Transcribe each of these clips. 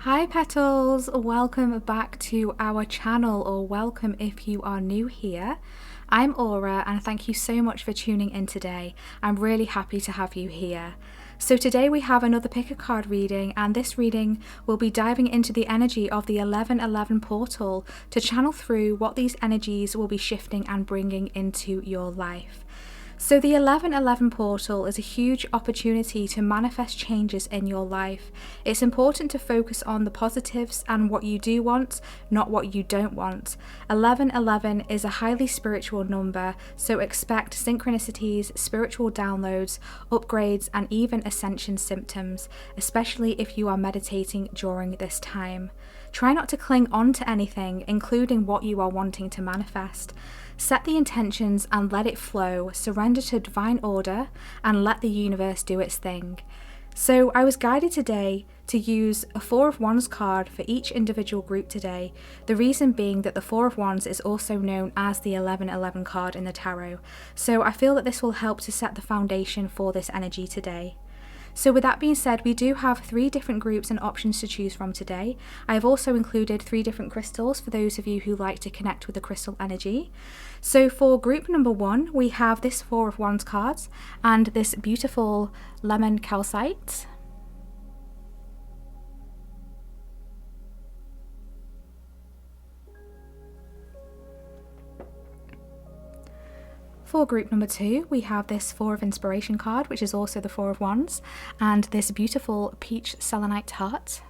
Hi petals, welcome back to our channel, or welcome if you are new here. I'm Aura and thank you so much for tuning in today. I'm really happy to have you here. So today we have another pick a card reading, and this reading will be diving into the energy of the 1111 portal to channel through what these energies will be shifting and bringing into your life. So the 1111 portal is a huge opportunity to manifest changes in your life. It's important to focus on the positives and what you do want, not what you don't want. 1111 is a highly spiritual number, so expect synchronicities, spiritual downloads, upgrades, and even ascension symptoms, especially if you are meditating during this time. Try not to cling on to anything, including what you are wanting to manifest. Set the intentions and let it flow, surrender to divine order, and let the universe do its thing. So I was guided today to use a Four of Wands card for each individual group today, the reason being that the Four of Wands is also known as the 1111 card in the tarot. So I feel that this will help to set the foundation for this energy today. So with that being said, we do have 3 different groups and options to choose from today. I have also included 3 different crystals for those of you who like to connect with the crystal energy. So for group number 1, we have this Four of Wands cards and this beautiful lemon calcite. For group number 2, we have this Four of Inspiration card, which is also the Four of Wands, and this beautiful peach selenite heart.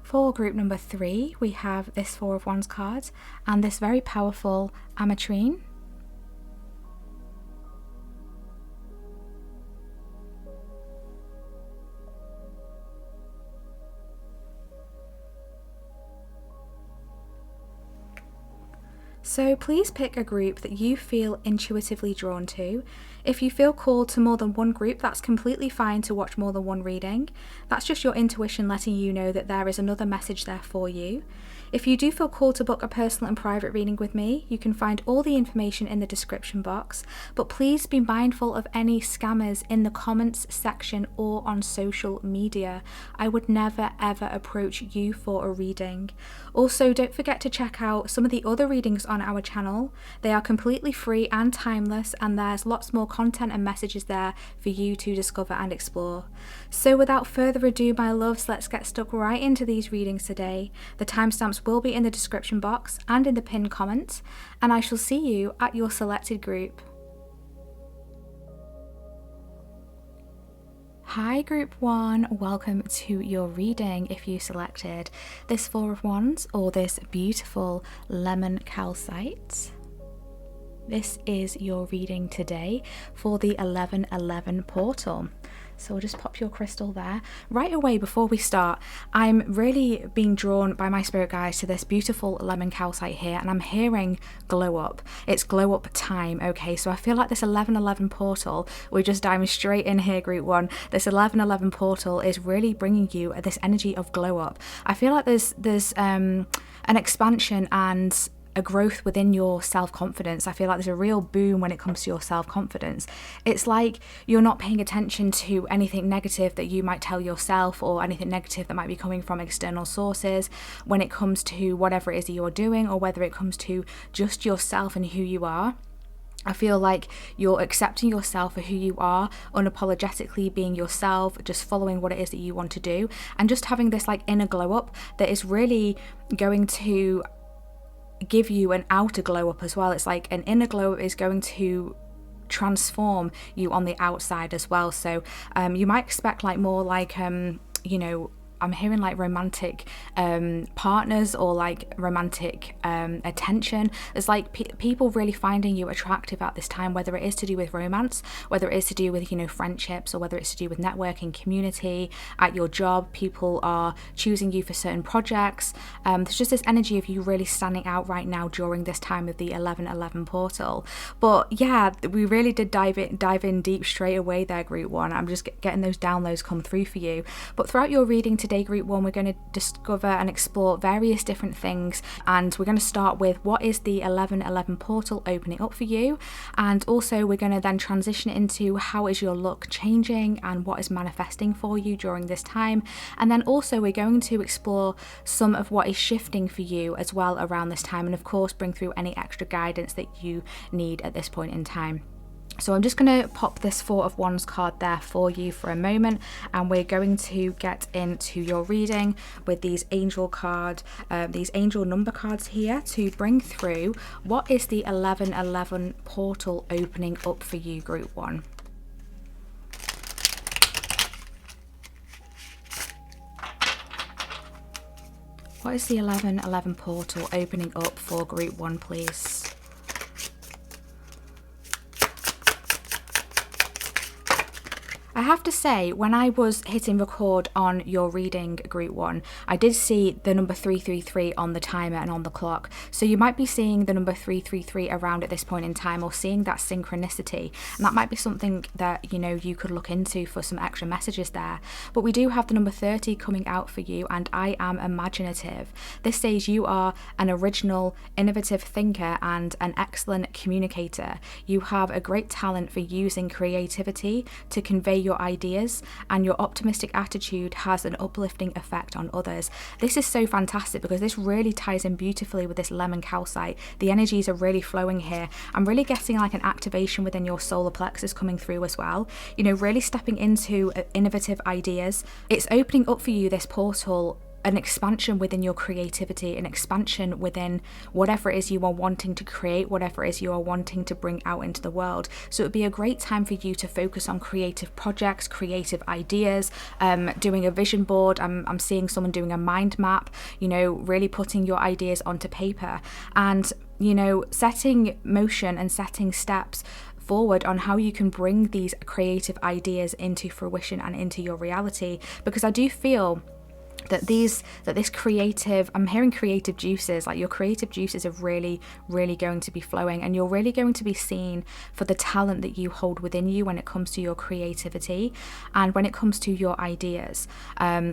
For group number 3, we have this Four of Wands card and this very powerful ametrine. So please pick a group that you feel intuitively drawn to. If you feel called to more than one group, that's completely fine to watch more than one reading. That's just your intuition letting you know that there is another message there for you. If you do feel called to book a personal and private reading with me, you can find all the information in the description box, but please be mindful of any scammers in the comments section or on social media. I would never ever approach you for a reading. Also, don't forget to check out some of the other readings on our channel. They are completely free and timeless, and there's lots more content and messages there for you to discover and explore. So without further ado, my loves, let's get stuck right into these readings today. The timestamps will be in the description box and in the pinned comment, and I shall see you at your selected group. Hi group 1, welcome to your reading if you selected this Four of Wands or this beautiful lemon calcite. This is your reading today for the 1111 portal. So we'll just pop your crystal there. Right away before we start, I'm really being drawn by my spirit guides to this beautiful lemon calcite here, and I'm hearing glow up. It's glow up time, okay? So I feel like this 1111 portal, we're just diving straight in here, group 1. This 1111 portal is really bringing you this energy of glow up. I feel like there's an expansion and a growth within your self-confidence. I feel like there's a real boom when it comes to your self-confidence. It's like you're not paying attention to anything negative that you might tell yourself or anything negative that might be coming from external sources when it comes to whatever it is that you're doing, or whether it comes to just yourself and who you are. I feel like you're accepting yourself for who you are, unapologetically being yourself, just following what it is that you want to do, and just having this like inner glow up that is really going to give you an outer glow up as well. It's like an inner glow up is going to transform you on the outside as well. So you might expect like more like I'm hearing like romantic partners or like romantic attention. There's like people really finding you attractive at this time, whether it is to do with romance, whether it is to do with, friendships, or whether it's to do with networking, community, at your job. People are choosing you for certain projects. There's just this energy of you really standing out right now during this time of the 1111 portal. But yeah, we really did dive in deep straight away there, group 1. I'm just getting those downloads come through for you. But throughout your reading today, today, Group 1, we're going to discover and explore various different things, and we're going to start with what is the 1111 portal opening up for you, and also we're going to then transition into how is your luck changing and what is manifesting for you during this time, and then also we're going to explore some of what is shifting for you as well around this time, and of course bring through any extra guidance that you need at this point in time. So I'm just going to pop this Four of Wands card there for you for a moment, and we're going to get into your reading with these angel number cards here to bring through what is the 1111 portal opening up for you, Group 1. What is the 1111 portal opening up for Group 1, please? I have to say, when I was hitting record on your reading, Group 1, I did see the number 333 on the timer and on the clock. So you might be seeing the number 333 around at this point in time, or seeing that synchronicity. And that might be something that, you could look into for some extra messages there. But we do have the number 30 coming out for you, and I am imaginative. This says you are an original, innovative thinker and an excellent communicator. You have a great talent for using creativity to convey your ideas, and your optimistic attitude has an uplifting effect on others. This is so fantastic because this really ties in beautifully with this lemon calcite. The energies are really flowing here. I'm really getting like an activation within your solar plexus coming through as well, really stepping into innovative ideas. It's opening up for you, this portal, an expansion within your creativity, an expansion within whatever it is you are wanting to create, whatever it is you are wanting to bring out into the world. So it would be a great time for you to focus on creative projects, creative ideas, doing a vision board. I'm seeing someone doing a mind map, really putting your ideas onto paper and, setting motion and setting steps forward on how you can bring these creative ideas into fruition and into your reality. Because I do feel that this creative, I'm hearing creative juices, like your creative juices are really, really going to be flowing, and you're really going to be seen for the talent that you hold within you when it comes to your creativity and when it comes to your ideas.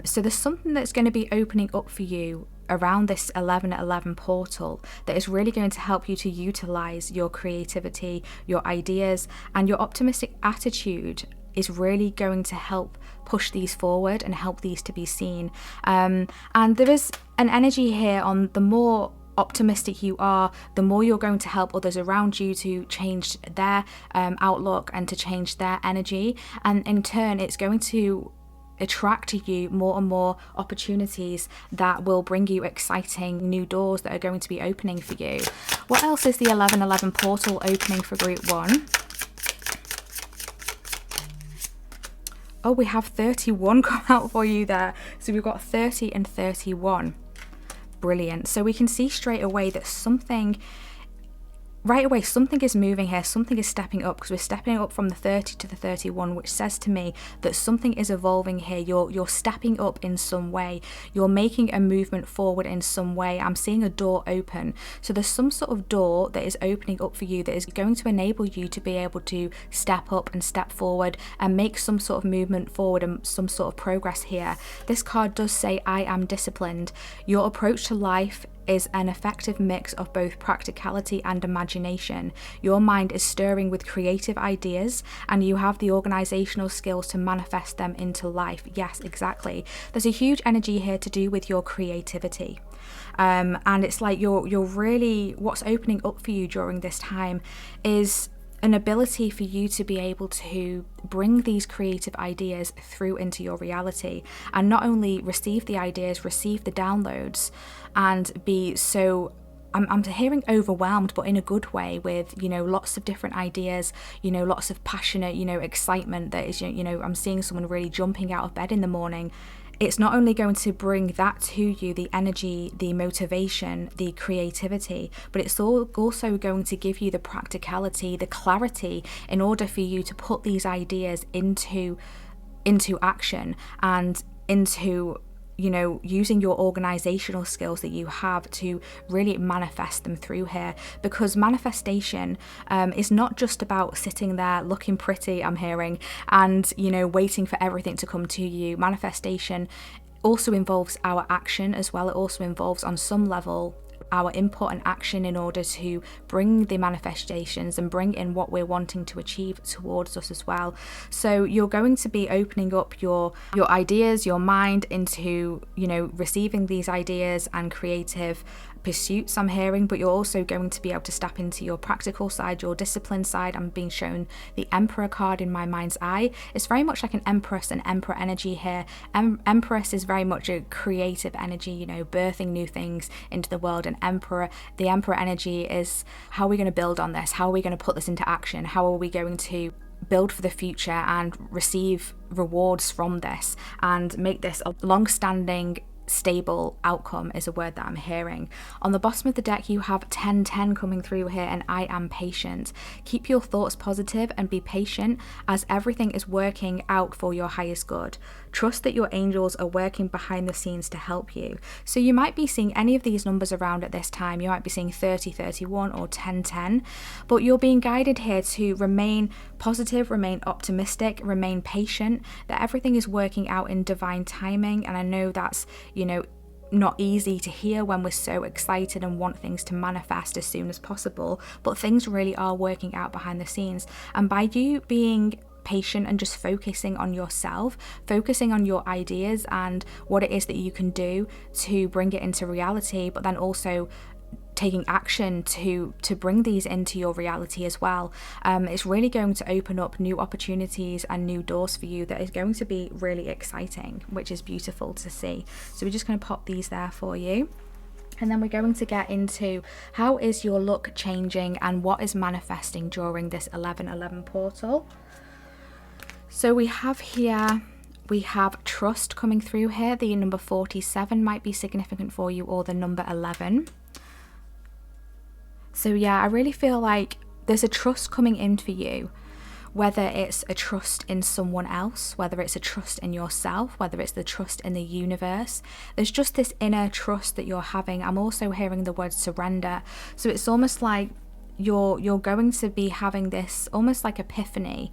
So there's something that's going to be opening up for you around this 1111 portal that is really going to help you to utilize your creativity, your ideas, and your optimistic attitude is really going to help push these forward and help these to be seen. And there is an energy here on the more optimistic you are, the more you're going to help others around you to change their outlook and to change their energy. And in turn, it's going to attract to you more and more opportunities that will bring you exciting new doors that are going to be opening for you. What else is the 1111 portal opening for Group 1? Oh, we have 31 come out for you there. So we've got 30 and 31. Brilliant. So we can see straight away that something is moving here, something is stepping up, because we're stepping up from the 30 to the 31, which says to me that something is evolving here. You're stepping up in some way, you're making a movement forward in some way. I'm seeing a door open, so there's some sort of door that is opening up for you that is going to enable you to be able to step up and step forward and make some sort of movement forward and some sort of progress here. This card does say, I am disciplined. Your approach to life is an effective mix of both practicality and imagination. Your mind is stirring with creative ideas, and you have the organizational skills to manifest them into life. Yes, exactly. There's a huge energy here to do with your creativity. And it's like you're really, what's opening up for you during this time is an ability for you to be able to bring these creative ideas through into your reality, and not only receive the ideas, receive the downloads, and be so, I'm hearing overwhelmed, but in a good way, with, lots of different ideas, lots of passionate, excitement that is, I'm seeing someone really jumping out of bed in the morning. It's not only going to bring that to you, the energy, the motivation, the creativity, but it's also going to give you the practicality, the clarity, in order for you to put these ideas into action and into, using your organizational skills that you have to really manifest them through here. Because manifestation is not just about sitting there looking pretty, I'm hearing, and waiting for everything to come to you. Manifestation also involves our action as well. It also involves, on some level, our input and action in order to bring the manifestations and bring in what we're wanting to achieve towards us as well. So you're going to be opening up your ideas, your mind into, receiving these ideas and creative pursuits I'm hearing, but you're also going to be able to step into your practical side, your discipline side. I'm being shown the Emperor card in my mind's eye. It's very much like an Empress and Emperor energy here. Empress is very much a creative energy, birthing new things into the world. And the Emperor energy is, how are we going to build on this? How are we going to put this into action? How are we going to build for the future and receive rewards from this and make this a long-standing stable outcome, is a word that I'm hearing. On the bottom of the deck, you have 1010 coming through here, and I am patient. Keep your thoughts positive and be patient, as everything is working out for your highest good. Trust that your angels are working behind the scenes to help you. So you might be seeing any of these numbers around at this time. You might be seeing 30, 31 or 1010, but you're being guided here to remain positive, remain optimistic, remain patient, that everything is working out in divine timing. And I know that's, not easy to hear when we're so excited and want things to manifest as soon as possible, but things really are working out behind the scenes. And by you being patient and just focusing on yourself, focusing on your ideas and what it is that you can do to bring it into reality, but then also taking action to bring these into your reality as well, it's really going to open up new opportunities and new doors for you that is going to be really exciting, which is beautiful to see. So we're just going to pop these there for you. And then we're going to get into how is your luck changing and what is manifesting during this 1111 portal. So we have trust coming through here. The number 47 might be significant for you, or the number 11. So yeah, I really feel like there's a trust coming in for you, whether it's a trust in someone else, whether it's a trust in yourself, whether it's the trust in the universe. There's just this inner trust that you're having. I'm also hearing the word surrender. So it's almost like you're going to be having this almost like epiphany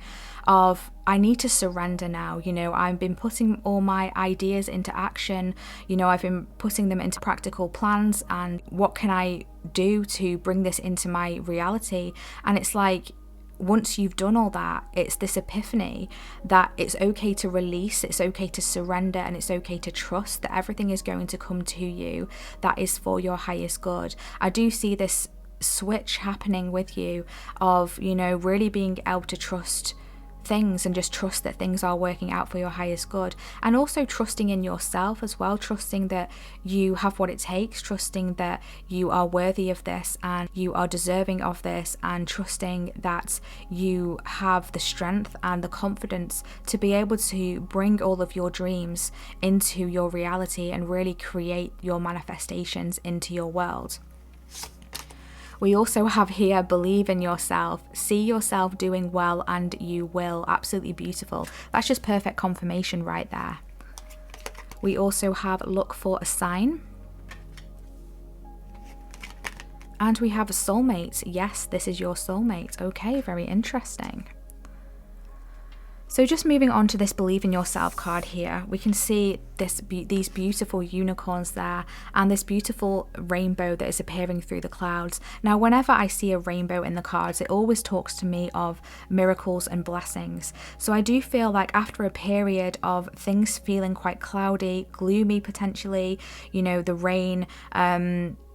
of, I need to surrender now. I've been putting all my ideas into action. I've been putting them into practical plans, and what can I do to bring this into my reality? And it's like, once you've done all that, it's this epiphany that it's okay to release, it's okay to surrender, and it's okay to trust that everything is going to come to you that is for your highest good. I do see this switch happening with you of, really being able to trust things and just trust that things are working out for your highest good, and also trusting in yourself as well, trusting that you have what it takes, trusting that you are worthy of this and you are deserving of this, and trusting that you have the strength and the confidence to be able to bring all of your dreams into your reality and really create your manifestations into your world. We also have here, believe in yourself, see yourself doing well, and you will. Absolutely beautiful. That's just perfect confirmation right there. We also have look for a sign. And we have a soulmate. Yes, this is your soulmate. Okay, very interesting. So just moving on to this believe in yourself card here, we can see these beautiful unicorns there and this beautiful rainbow that is appearing through the clouds. Now, whenever I see a rainbow in the cards, it always talks to me of miracles and blessings. So I do feel like after a period of things feeling quite cloudy, gloomy potentially, the rain,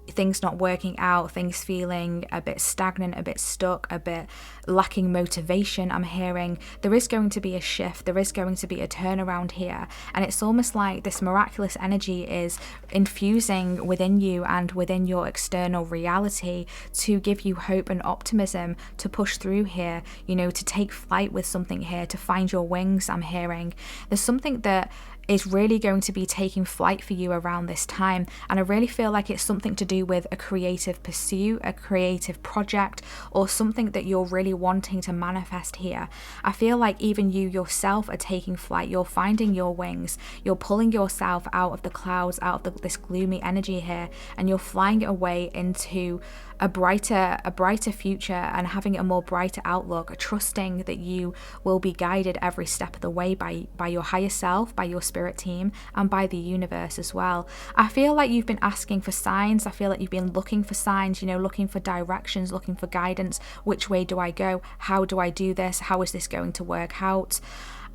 things not working out, things feeling a bit stagnant, a bit stuck, a bit lacking motivation, I'm hearing there is going to be a shift, there is going to be a turnaround here, and it's almost like this miraculous energy is infusing within you and within your external reality to give you hope and optimism to push through here, to take flight with something here, to find your wings. I'm hearing there's something that is really going to be taking flight for you around this time, and I really feel like it's something to do with a creative pursuit, a creative project, or something that you're really wanting to manifest here. I feel like even you yourself are taking flight, you're finding your wings, you're pulling yourself out of the clouds, out of this gloomy energy here, and you're flying away into a brighter future and having a more brighter outlook, trusting that you will be guided every step of the way by your higher self, by your spirit team, and by the universe as well. I feel like you've been asking for signs. I feel like you've been looking for signs, you know, looking for directions, looking for guidance. Which way do I go? How do I do this? How is this going to work out?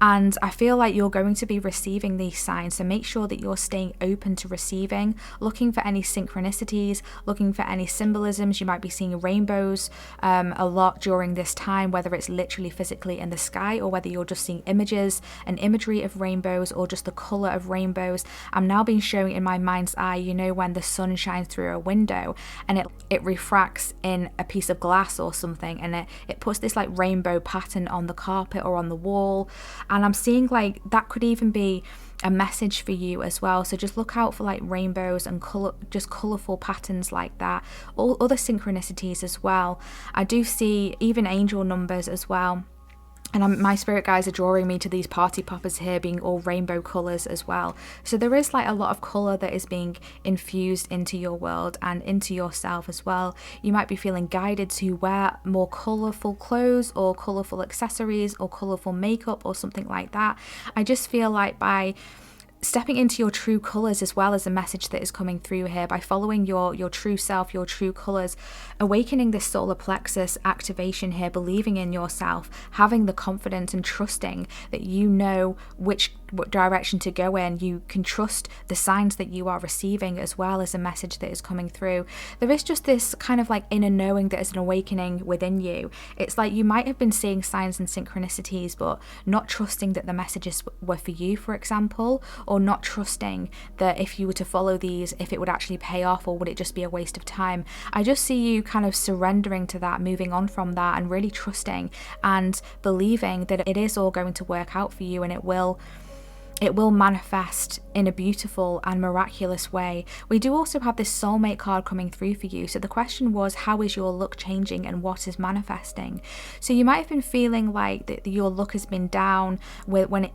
And I feel like you're going to be receiving these signs. So make sure that you're staying open to receiving, looking for any synchronicities, looking for any symbolisms. You might be seeing rainbows a lot during this time, whether it's literally physically in the sky or whether you're just seeing images and imagery of rainbows or just the color of rainbows. I'm now being shown in my mind's eye, you know, when the sun shines through a window and it refracts in a piece of glass or something, and it puts this like rainbow pattern on the carpet or on the wall. And I'm seeing like that could even be a message for you as well. So just look out for like rainbows and just colorful patterns like that. All other synchronicities as well. I do see even angel numbers as well. And my spirit guides are drawing me to these party poppers here being all rainbow colours as well. So there is like a lot of colour that is being infused into your world and into yourself as well. You might be feeling guided to wear more colourful clothes or colourful accessories or colourful makeup or something like that. I just feel like by stepping into your true colours as well as a message that is coming through here, by following your true self, your true colours, awakening this solar plexus activation here, believing in yourself, having the confidence and trusting that you know what direction to go in. You can trust the signs that you are receiving as well as a message that is coming through. There is just this kind of like inner knowing that is an awakening within you. It's like you might have been seeing signs and synchronicities but not trusting that the messages were for you, for example, or not trusting that if you were to follow these, if it would actually pay off, or would it just be a waste of time. I just see you kind of surrendering to that, moving on from that, and really trusting and believing that it is all going to work out for you, and it will manifest in a beautiful and miraculous way. We do also have this soulmate card coming through for you. So the question was, how is your luck changing and what is manifesting? So you might have been feeling like that your luck has been down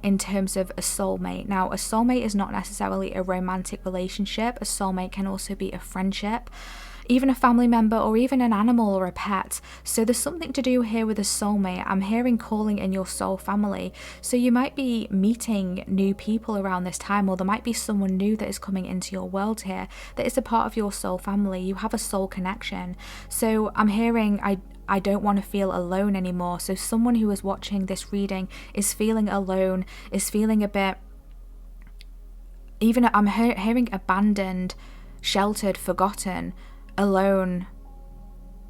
in terms of a soulmate. Now, a soulmate is not necessarily a romantic relationship. A soulmate can also be a friendship, even a family member, or even an animal or a pet. So there's something to do here with a soulmate. I'm hearing calling in your soul family. So you might be meeting new people around this time, or there might be someone new that is coming into your world here that is a part of your soul family. You have a soul connection. So I'm hearing, I don't want to feel alone anymore. So someone who is watching this reading is feeling alone, is feeling a bit, even I'm hearing abandoned, sheltered, forgotten, alone.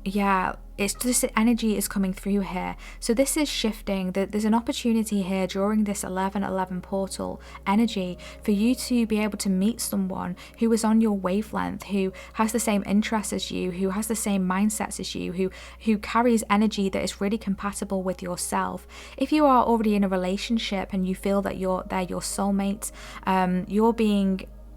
Yeah, it's just energy is coming through here. So this is shifting. There's an opportunity here during this 11/11 portal energy for you to be able to meet someone who is on your wavelength, who has the same interests as you, who has the same mindsets as you, who carries energy that is really compatible with yourself. If you are already in a relationship and you feel that they're your soulmate,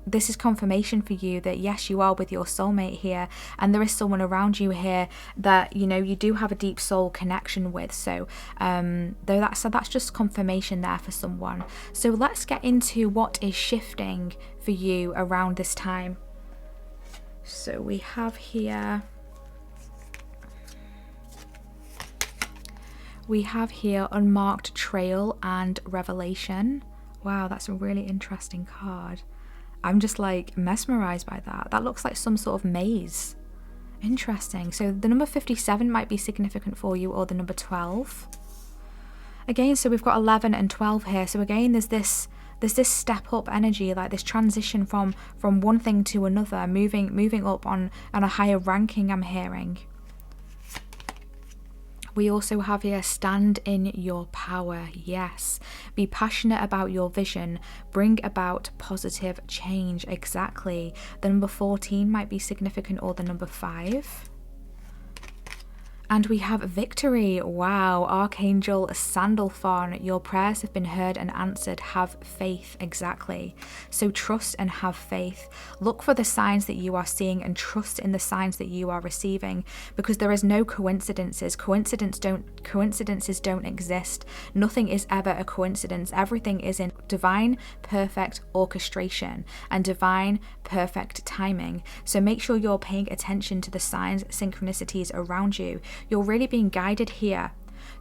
this is confirmation for you that yes, you are with your soulmate here, and there is someone around you here that you do have a deep soul connection with. So that's just confirmation there for someone. So let's get into what is shifting for you around this time. So we have here Unmarked Trail and Revelation. Wow, that's a really interesting card. I'm just like mesmerized by that. That looks like some sort of maze. Interesting. So the number 57 might be significant for you, or the number 12. Again, so we've got 11 and 12 here. So again, there's this step up energy, like this transition from one thing to another, moving up on a higher ranking, I'm hearing. We also have here, stand in your power. Yes. Be passionate about your vision. Bring about positive change. Exactly. The number 14 might be significant, or the number 5. And we have victory. Wow. Archangel Sandalphon, your prayers have been heard and answered. Have faith. Exactly. So trust and have faith. Look for the signs that you are seeing and trust in the signs that you are receiving, because there is no coincidences. Coincidences don't exist. Nothing is ever a coincidence. Everything is in divine, perfect orchestration and divine, perfect timing. So make sure you're paying attention to the signs, synchronicities around you. You're really being guided here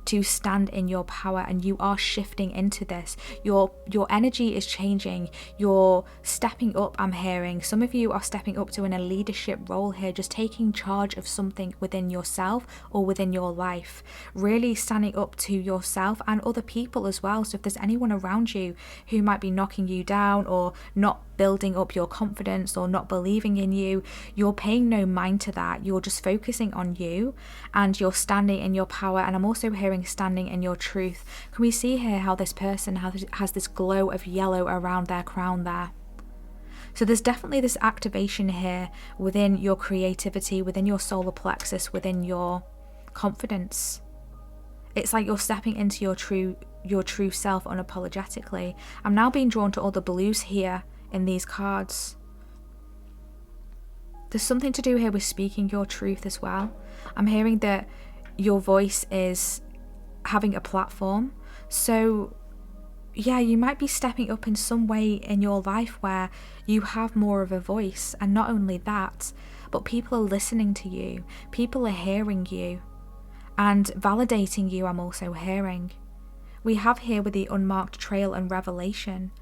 to stand in your power, and you are shifting into this. Your energy is changing. You're stepping up, I'm hearing. Some of you are stepping up to in a leadership role here, just taking charge of something within yourself or within your life. Really standing up to yourself and other people as well. So if there's anyone around you who might be knocking you down or not building up your confidence or not believing in you, you're paying no mind to that. You're just focusing on you and you're standing in your power. And I'm also hearing standing in your truth. Can we see here how this person has this glow of yellow around their crown there? So there's definitely this activation here within your creativity, within your solar plexus, within your confidence. It's like you're stepping into your true self unapologetically. I'm now being drawn to all the blues here in these cards. There's something to do here with speaking your truth as well. I'm hearing that your voice is having a platform. So yeah, you might be stepping up in some way in your life where you have more of a voice. And not only that, but people are listening to you. People are hearing you and validating you. I'm also hearing. We have here with the unmarked trail and revelation.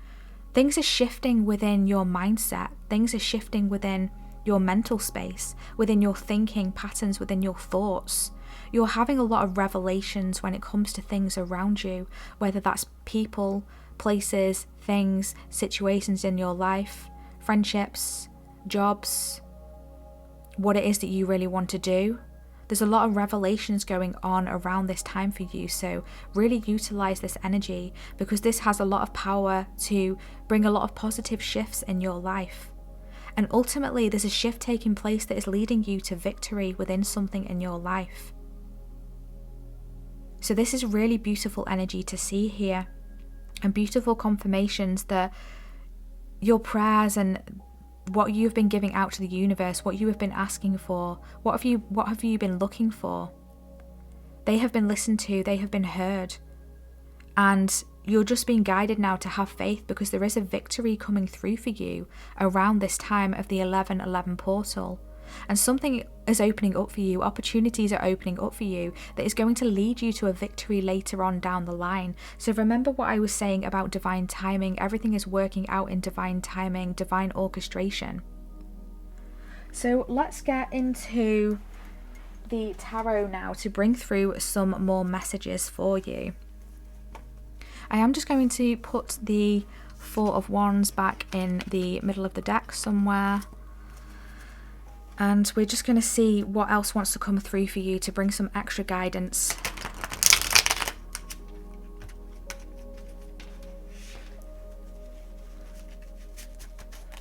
Things are shifting within your mindset. Things are shifting within your mental space, within your thinking patterns, within your thoughts. You're having a lot of revelations when it comes to things around you, whether that's people, places, things, situations in your life, friendships, jobs, what it is that you really want to do. There's a lot of revelations going on around this time for you, so really utilize this energy, because this has a lot of power to bring a lot of positive shifts in your life. And ultimately, there's a shift taking place that is leading you to victory within something in your life. So this is really beautiful energy to see here, and beautiful confirmations that your prayers and what you've been giving out to the universe, what you have been asking for, what have you been looking for? They have been listened to, they have been heard. And you're just being guided now to have faith, because there is a victory coming through for you around this time of the 11/11 portal. And something is opening up for you, opportunities are opening up for you that is going to lead you to a victory later on down the line. So remember what I was saying about divine timing. Everything is working out in divine timing, divine orchestration. So let's get into the tarot now to bring through some more messages for you. I am just going to put the Four of Wands back in the middle of the deck somewhere. And we're just going to see what else wants to come through for you to bring some extra guidance.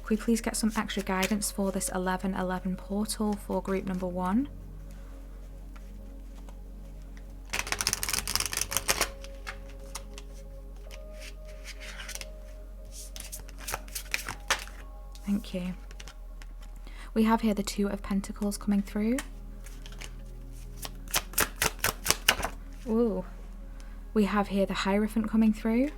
Could we please get some extra guidance for this 11/11 portal for group number 1? Thank you. We have here the Two of Pentacles coming through. Ooh. We have here the Hierophant coming through.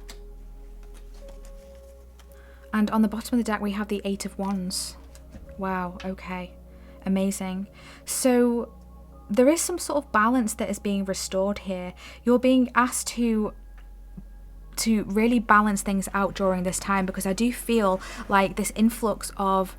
And on the bottom of the deck we have the Eight of Wands. Wow, okay. Amazing. So there is some sort of balance that is being restored here. You're being asked to really balance things out during this time, because I do feel like this influx of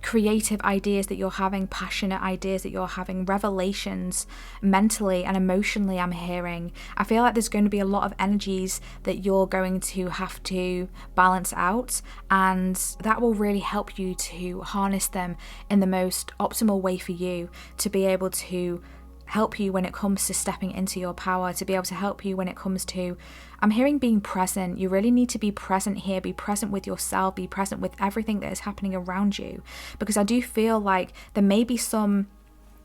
creative ideas that you're having, passionate ideas that you're having, revelations mentally and emotionally, I'm hearing. I feel like there's going to be a lot of energies that you're going to have to balance out, and that will really help you to harness them in the most optimal way for you, to be able to help you when it comes to stepping into your power, to be able to help you when it comes to, I'm hearing being present. You really need to be present here, be present with yourself, be present with everything that is happening around you, because I do feel like there may be some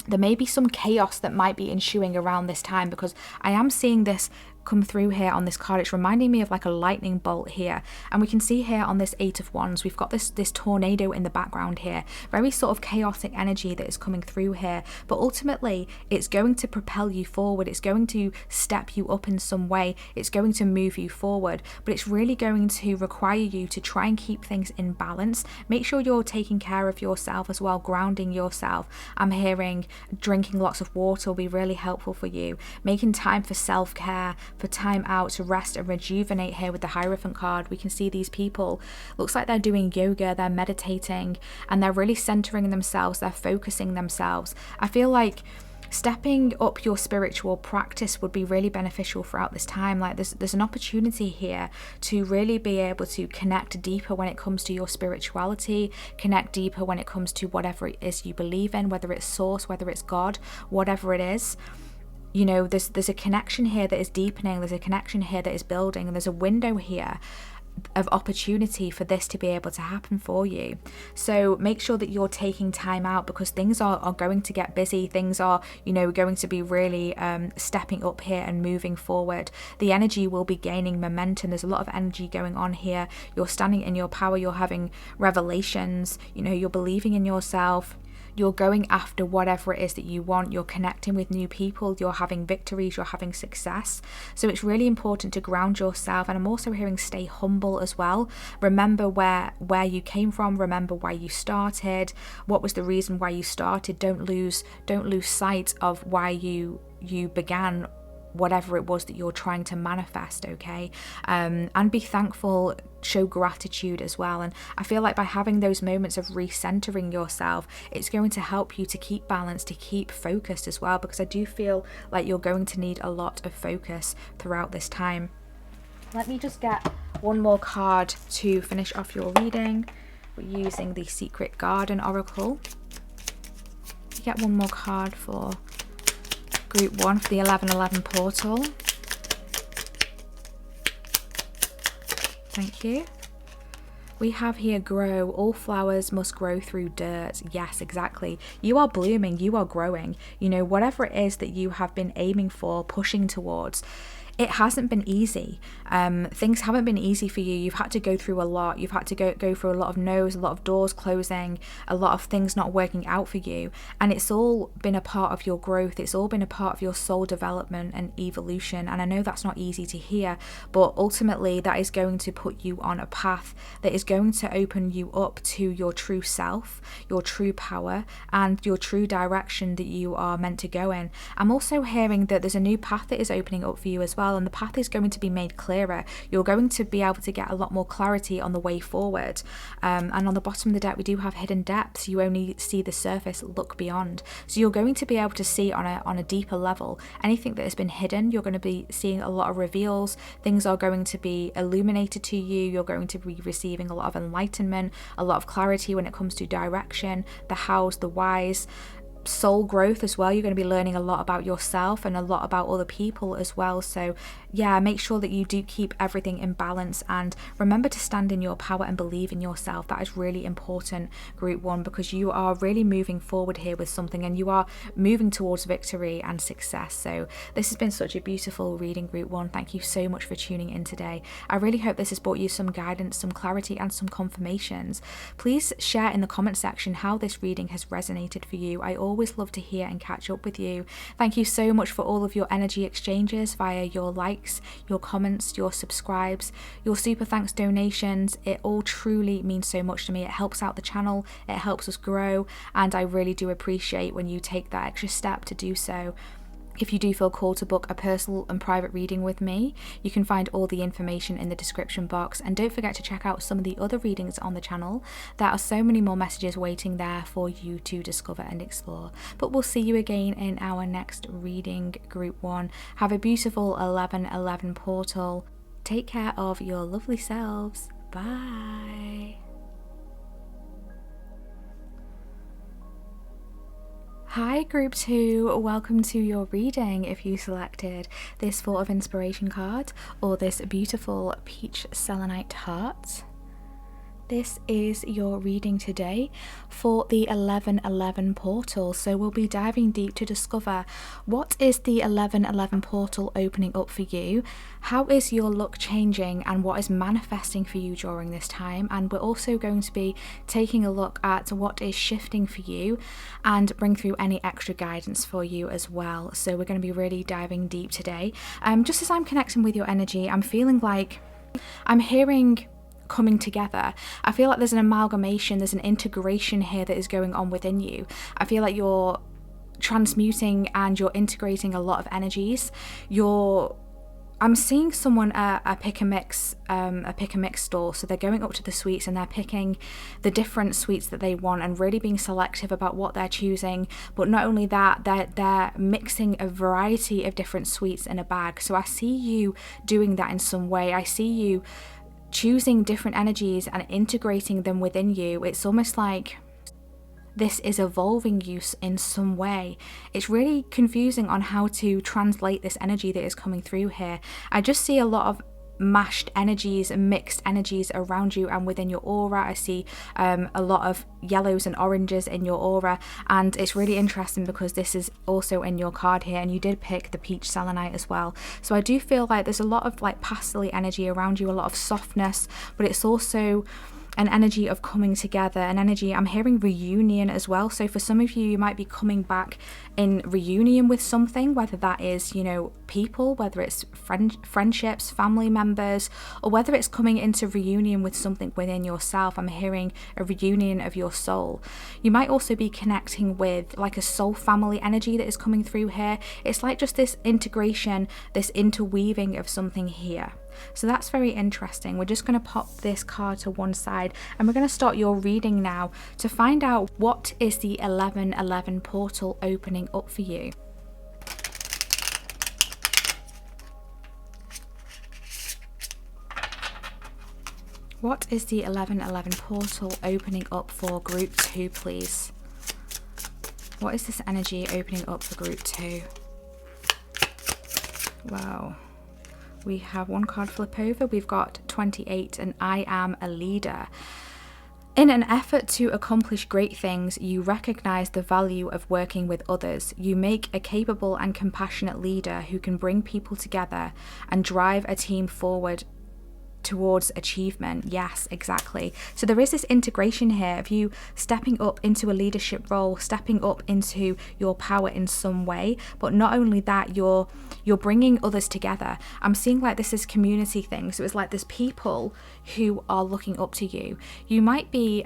there may be some chaos that might be ensuing around this time, because I am seeing this come through here on this card. It's reminding me of like a lightning bolt here, and we can see here on this 8 of Wands we've got this tornado in the background here, very sort of chaotic energy that is coming through here, but ultimately it's going to propel you forward, it's going to step you up in some way, it's going to move you forward, but it's really going to require you to try and keep things in balance. Make sure you're taking care of yourself as well, grounding yourself. I'm hearing drinking lots of water will be really helpful for you, making time for self-care, for time out to rest and rejuvenate. Here with the Hierophant card, we can see these people, looks like they're doing yoga, they're meditating, and they're really centering themselves, they're focusing themselves. I feel like stepping up your spiritual practice would be really beneficial throughout this time. Like there's an opportunity here to really be able to connect deeper when it comes to your spirituality, connect deeper when it comes to whatever it is you believe in, whether it's source, whether it's God, whatever it is. You know, there's a connection here that is deepening, there's a connection here that is building, and there's a window here of opportunity for this to be able to happen for you. So make sure that you're taking time out, because things are going to get busy, things are, you know, going to be really stepping up here and moving forward. The energy will be gaining momentum, there's a lot of energy going on here, you're standing in your power, you're having revelations, you know, you're believing in yourself, you're going after whatever it is that you want, you're connecting with new people, you're having victories, you're having success. So it's really important to ground yourself, and I'm also hearing stay humble as well. Remember where you came from, remember why you started, what was the reason why you started. Don't lose sight of why you began whatever it was that you're trying to manifest, okay? And be thankful, show gratitude as well. And I feel like by having those moments of recentering yourself, it's going to help you to keep balance, to keep focused as well, because I do feel like you're going to need a lot of focus throughout this time. Let me just get one more card to finish off your reading. We're using the Secret Garden Oracle. Get one more card for Group 1 for the 1111 portal. Thank you. We have here grow. All flowers must grow through dirt. Yes, exactly. You are blooming, you are growing. You know, whatever it is that you have been aiming for, pushing towards, it hasn't been easy. Things haven't been easy for you. You've had to go through a lot. You've had to go through a lot of no's, a lot of doors closing, a lot of things not working out for you. And it's all been a part of your growth. It's all been a part of your soul development and evolution. And I know that's not easy to hear, but ultimately that is going to put you on a path that is going to open you up to your true self, your true power, and your true direction that you are meant to go in. I'm also hearing that there's a new path that is opening up for you as well, and the path is going to be made clearer. You're going to be able to get a lot more clarity on the way forward. And on the bottom of the deck we do have hidden depths. You only see the surface, look beyond. So you're going to be able to see on a deeper level anything that has been hidden. You're going to be seeing a lot of reveals. Things are going to be illuminated to you. You're going to be receiving a lot of enlightenment, a lot of clarity when it comes to direction, the hows, the whys. Soul growth as well. You're going to be learning a lot about yourself and a lot about other people as well. So yeah, make sure that you do keep everything in balance, and remember to stand in your power and believe in yourself. That is really important, Group 1, because you are really moving forward here with something, and you are moving towards victory and success. So this has been such a beautiful reading, Group 1. Thank you so much for tuning in today. I really hope this has brought you some guidance, some clarity, and some confirmations. Please share in the comment section how this reading has resonated for you. I always love to hear and catch up with you. Thank you so much for all of your energy exchanges via your likes, your comments, your subscribes, your super thanks donations. It all truly means so much to me. It helps out the channel, it helps us grow, and I really do appreciate when you take that extra step to do so. If you do feel called to book a personal and private reading with me, you can find all the information in the description box, and don't forget to check out some of the other readings on the channel. There are so many more messages waiting there for you to discover and explore. But we'll see you again in our next reading, Group 1. Have a beautiful 1111 portal. Take care of your lovely selves. Bye. Hi Group 2, welcome to your reading if you selected this Four of Inspiration card or this beautiful peach selenite heart. This is your reading today for the 1111 portal. So we'll be diving deep to discover what is the 1111 portal opening up for you, how is your luck changing, and what is manifesting for you during this time. And we're also going to be taking a look at what is shifting for you and bring through any extra guidance for you as well. So we're going to be really diving deep today. Just as I'm connecting with your energy, I'm feeling like I'm hearing coming together. I feel like there's an amalgamation, there's an integration here that is going on within you. I feel like you're transmuting and you're integrating a lot of energies. I'm seeing someone at a pick and mix store. So they're going up to the sweets and they're picking the different sweets that they want and really being selective about what they're choosing. But not only that, they're mixing a variety of different sweets in a bag. So I see you doing that in some way. I see you choosing different energies and integrating them within you. It's almost like this is evolving you in some way. It's really confusing on how to translate this energy that is coming through here. I just see a lot of mashed energies and mixed energies around you and within your aura. I see a lot of yellows and oranges in your aura, and it's really interesting because this is also in your card here, and you did pick the peach selenite as well. So I do feel like there's a lot of like pastel-y energy around you, a lot of softness, but it's also an energy of coming together, an energy, I'm hearing reunion as well. So for some of you, you might be coming back in reunion with something, whether that is, people, whether it's friendships, family members, or whether it's coming into reunion with something within yourself. I'm hearing a reunion of your soul. You might also be connecting with like a soul family energy that is coming through here. It's like just this integration, this interweaving of something here. So that's very interesting. We're just going to pop this card to one side and we're going to start your reading now to find out what is the 1111 portal opening up for you. What is the 1111 portal opening up for group 2, please? What is this energy opening up for group 2? Wow. We have one card flip over. We've got 28 and I am a leader. In an effort to accomplish great things, you recognize the value of working with others. You make a capable and compassionate leader who can bring people together and drive a team forward towards achievement. Yes, exactly. So there is this integration here of you stepping up into a leadership role, stepping up into your power in some way. But not only that, you're bringing others together. I'm seeing like this is community thing. So it's like there's people who are looking up to you. You might be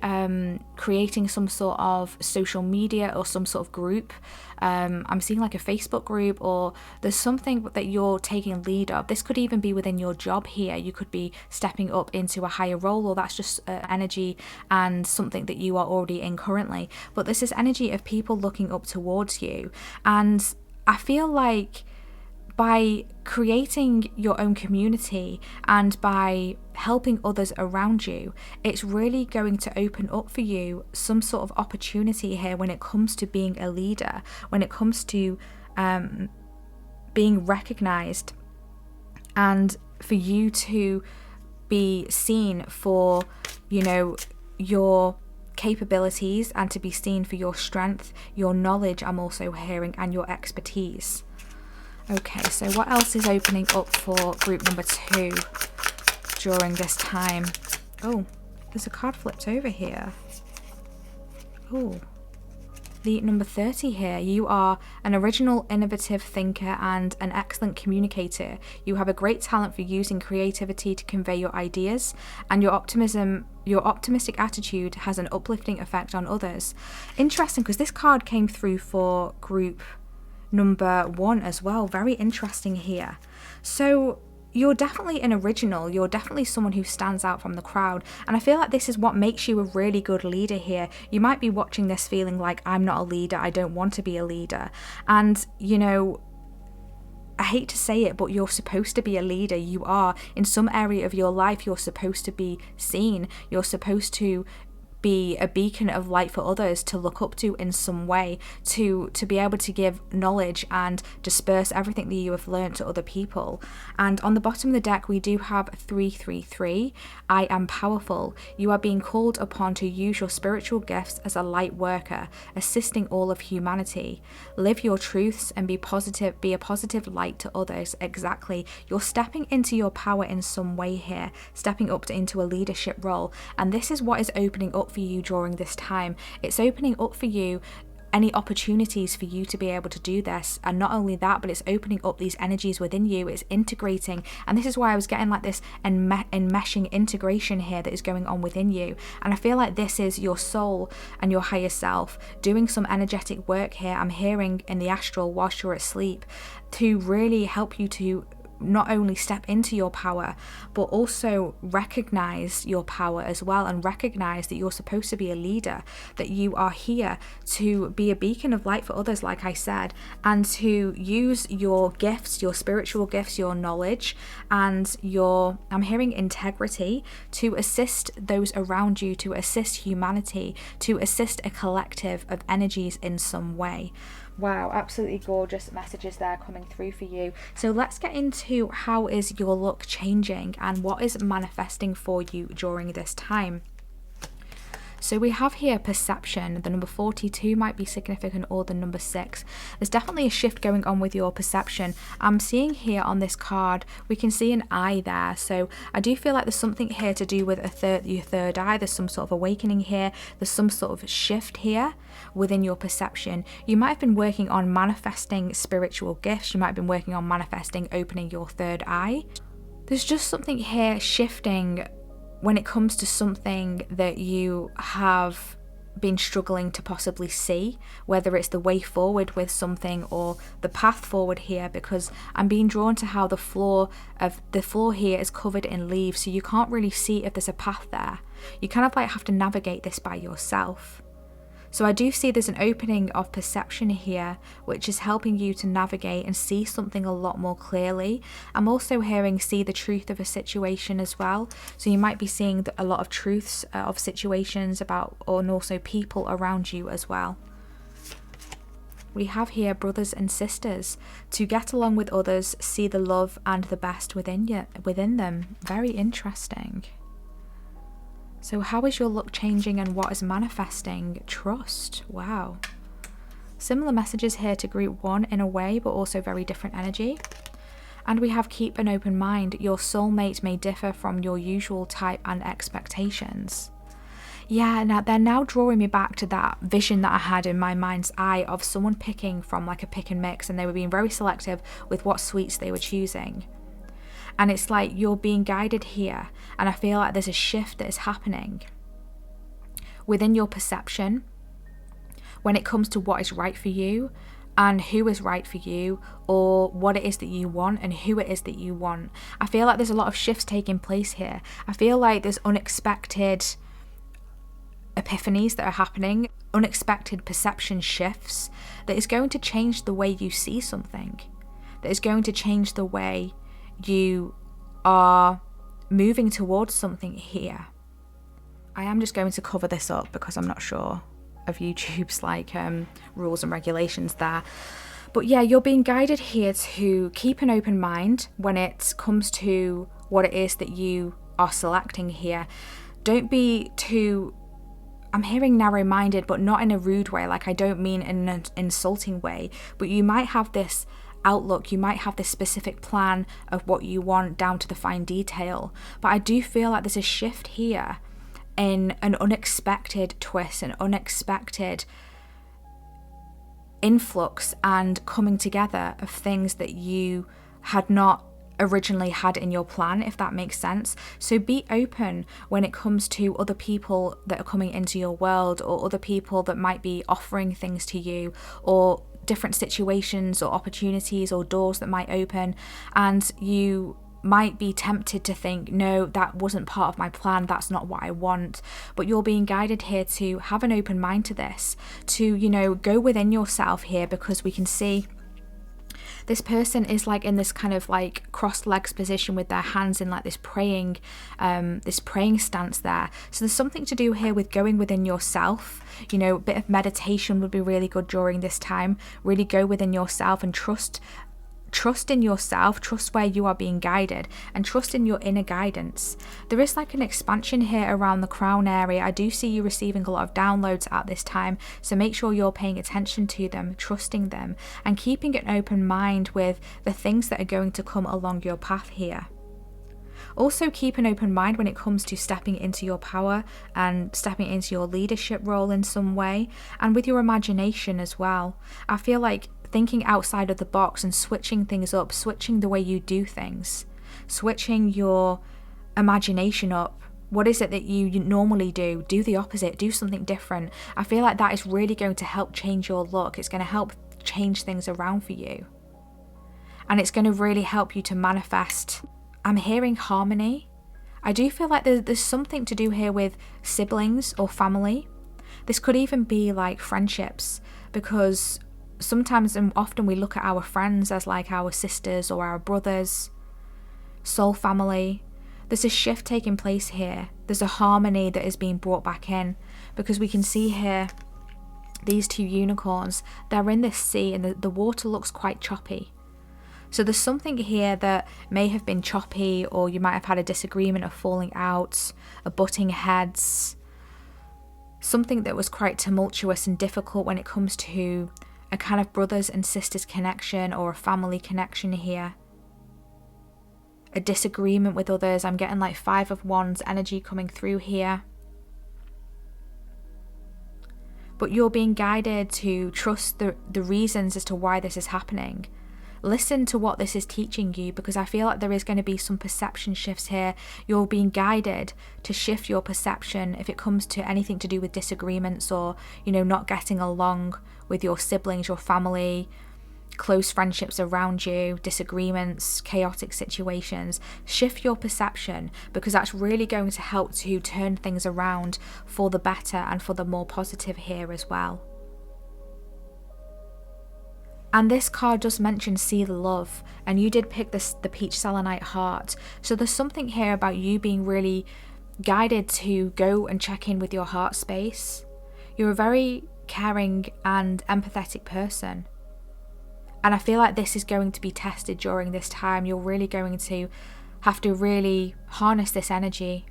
creating some sort of social media or some sort of group. I'm seeing like a Facebook group, or there's something that you're taking lead of. This could even be within your job here. You could be stepping up into a higher role, or that's just energy and something that you are already in currently. But this is energy of people looking up towards you. And I feel like by creating your own community and by helping others around you, it's really going to open up for you some sort of opportunity here when it comes to being a leader, when it comes to being recognized, and for you to be seen for, your capabilities, and to be seen for your strength, your knowledge, I'm also hearing, and your expertise. Okay, so what else is opening up for group number 2 during this time? Oh, there's a card flipped over here. Oh, the number 30 here. You are an original, innovative thinker and an excellent communicator. You have a great talent for using creativity to convey your ideas, and your optimistic attitude has an uplifting effect on others. Interesting, because this card came through for group number 1 as well. Very interesting here. So you're definitely an original. You're definitely someone who stands out from the crowd. And I feel like this is what makes you a really good leader here. You might be watching this feeling like, I'm not a leader. I don't want to be a leader. And, I hate to say it, but you're supposed to be a leader. You are. In some area of your life, you're supposed to be seen. You're supposed to be a beacon of light for others to look up to in some way, to be able to give knowledge and disperse everything that you have learned to other people. And on the bottom of the deck, we do have 333. I am powerful. You are being called upon to use your spiritual gifts as a light worker, assisting all of humanity. Live your truths and be positive, be a positive light to others. Exactly. You're stepping into your power in some way here, stepping up into a leadership role. And this is what is opening up for you during this time. It's opening up for you any opportunities for you to be able to do this. And not only that, but it's opening up these energies within you. It's integrating. And this is why I was getting like this enmeshing integration here that is going on within you. And I feel like this is your soul and your higher self doing some energetic work here. I'm hearing in the astral whilst you're asleep, to really help you to not only step into your power, but also recognize your power as well, and recognize that you're supposed to be a leader, that you are here to be a beacon of light for others, like I said, and to use your gifts, your spiritual gifts, your knowledge, and I'm hearing integrity, to assist those around you, to assist humanity, to assist a collective of energies in some way. Wow, absolutely gorgeous messages there coming through for you. So let's get into how is your luck changing and what is manifesting for you during this time. So we have here perception. The number 42 might be significant, or the number 6. There's definitely a shift going on with your perception. I'm seeing here on this card, we can see an eye there. So I do feel like there's something here to do with your third eye. There's some sort of awakening here. There's some sort of shift here within your perception. You might have been working on manifesting spiritual gifts. You might have been working on manifesting opening your third eye. There's just something here shifting when it comes to something that you have been struggling to possibly see, whether it's the way forward with something or the path forward here, because I'm being drawn to how the floor here is covered in leaves, so you can't really see if there's a path there. You kind of like have to navigate this by yourself. So I do see there's an opening of perception here, which is helping you to navigate and see something a lot more clearly. I'm also hearing see the truth of a situation as well. So you might be seeing a lot of truths of situations about, and also people around you as well. We have here brothers and sisters. To get along with others, see the love and the best within them. Very interesting. So how is your luck changing and what is manifesting? Trust. Wow. Similar messages here to group 1 in a way, but also very different energy. And we have keep an open mind. Your soulmate may differ from your usual type and expectations. Yeah, now they're now drawing me back to that vision that I had in my mind's eye of someone picking from like a pick and mix, and they were being very selective with what sweets they were choosing. And it's like you're being guided here, and I feel like there's a shift that is happening within your perception when it comes to what is right for you and who is right for you, or what it is that you want and who it is that you want. I feel like there's a lot of shifts taking place here. I feel like there's unexpected epiphanies that are happening, unexpected perception shifts that is going to change the way you see something, that is going to change the way you are moving towards something here. I am just going to cover this up because I'm not sure of YouTube's like rules and regulations there. But yeah, you're being guided here to keep an open mind when it comes to what it is that you are selecting here. Don't be too, I'm hearing narrow-minded, but not in a rude way. Like, I don't mean in an insulting way, but you might have this outlook, you might have this specific plan of what you want down to the fine detail, but I do feel like there's a shift here in an unexpected twist, an unexpected influx and coming together of things that you had not originally had in your plan, if that makes sense. So be open when it comes to other people that are coming into your world, or other people that might be offering things to you, or different situations or opportunities or doors that might open, and you might be tempted to think, no, that wasn't part of my plan, that's not what I want. But you're being guided here to have an open mind to this, to, go within yourself here, because we can see This person is like in this kind of like crossed legs position with their hands in like this praying stance there. So there's something to do here with going within yourself. You know, a bit of meditation would be really good during this time. Really go within yourself and trust in yourself, trust where you are being guided, and trust in your inner guidance. There is like an expansion here around the crown area. I do see you receiving a lot of downloads at this time, so make sure you're paying attention to them, trusting them, and keeping an open mind with the things that are going to come along your path here. Also keep an open mind when it comes to stepping into your power and stepping into your leadership role in some way, and with your imagination as well. I feel like thinking outside of the box and switching things up, switching the way you do things, switching your imagination up. What is it that you normally do? Do the opposite, do something different. I feel like that is really going to help change your look. It's going to help change things around for you. And it's going to really help you to manifest. I'm hearing harmony. I do feel like there's something to do here with siblings or family. This could even be like friendships, because sometimes and often we look at our friends as like our sisters or our brothers, soul family. There's a shift taking place here. There's a harmony that is being brought back in, because we can see here these two unicorns. They're in this sea and the water looks quite choppy. So there's something here that may have been choppy, or you might have had a disagreement, a falling out, a butting heads, something that was quite tumultuous and difficult when it comes to a kind of brothers and sisters connection or a family connection here. A disagreement with others. I'm getting like 5 of Wands energy coming through here. But you're being guided to trust the reasons as to why this is happening. Listen to what this is teaching you, because I feel like there is going to be some perception shifts here. You're being guided to shift your perception if it comes to anything to do with disagreements, or, you know, not getting along with your siblings, your family, close friendships around you, disagreements, chaotic situations. Shift your perception, because that's really going to help to turn things around for the better and for the more positive here as well. And this card does mention see the love, and you did pick the peach selenite heart. So there's something here about you being really guided to go and check in with your heart space. You're a very caring and empathetic person. And I feel like this is going to be tested during this time. You're really going to have to really harness this energy,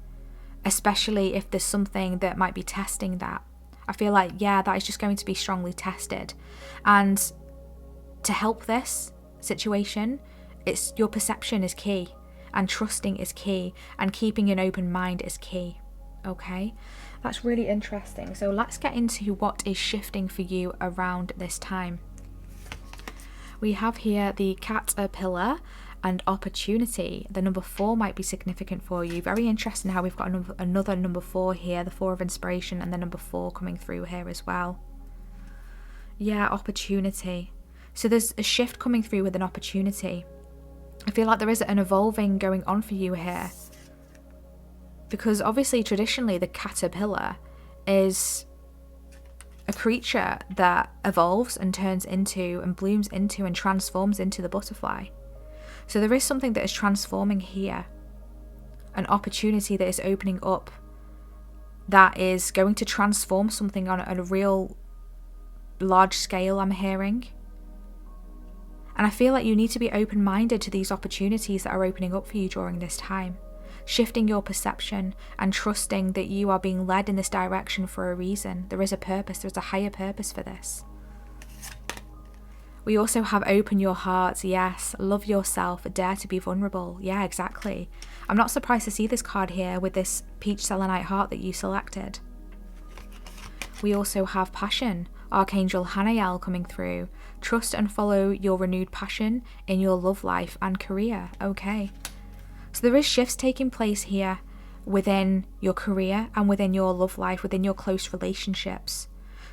especially if there's something that might be testing that. I feel like, yeah, that is just going to be strongly tested. And to help this situation, it's your perception is key, and trusting is key, and keeping an open mind is key. Okay, that's really interesting. So let's get into what is shifting for you around this time. We have here the caterpillar and opportunity. The number 4 might be significant for you. Very interesting how we've got another number 4 here, the 4 of inspiration, and the number 4 coming through here as well. Yeah, opportunity. So there's a shift coming through with an opportunity. I feel like there is an evolving going on for you here, because obviously traditionally the caterpillar is a creature that evolves and turns into and blooms into and transforms into the butterfly. So there is something that is transforming here, an opportunity that is opening up that is going to transform something on a real large scale, I'm hearing. And I feel like you need to be open-minded to these opportunities that are opening up for you during this time. Shifting your perception and trusting that you are being led in this direction for a reason. There is a purpose, there's a higher purpose for this. We also have open your heart, yes, love yourself, dare to be vulnerable. Yeah, exactly. I'm not surprised to see this card here with this peach selenite heart that you selected. We also have passion, Archangel Hanael coming through. Trust and follow your renewed passion in your love life and career. Okay. So there is shifts taking place here within your career and within your love life, within your close relationships.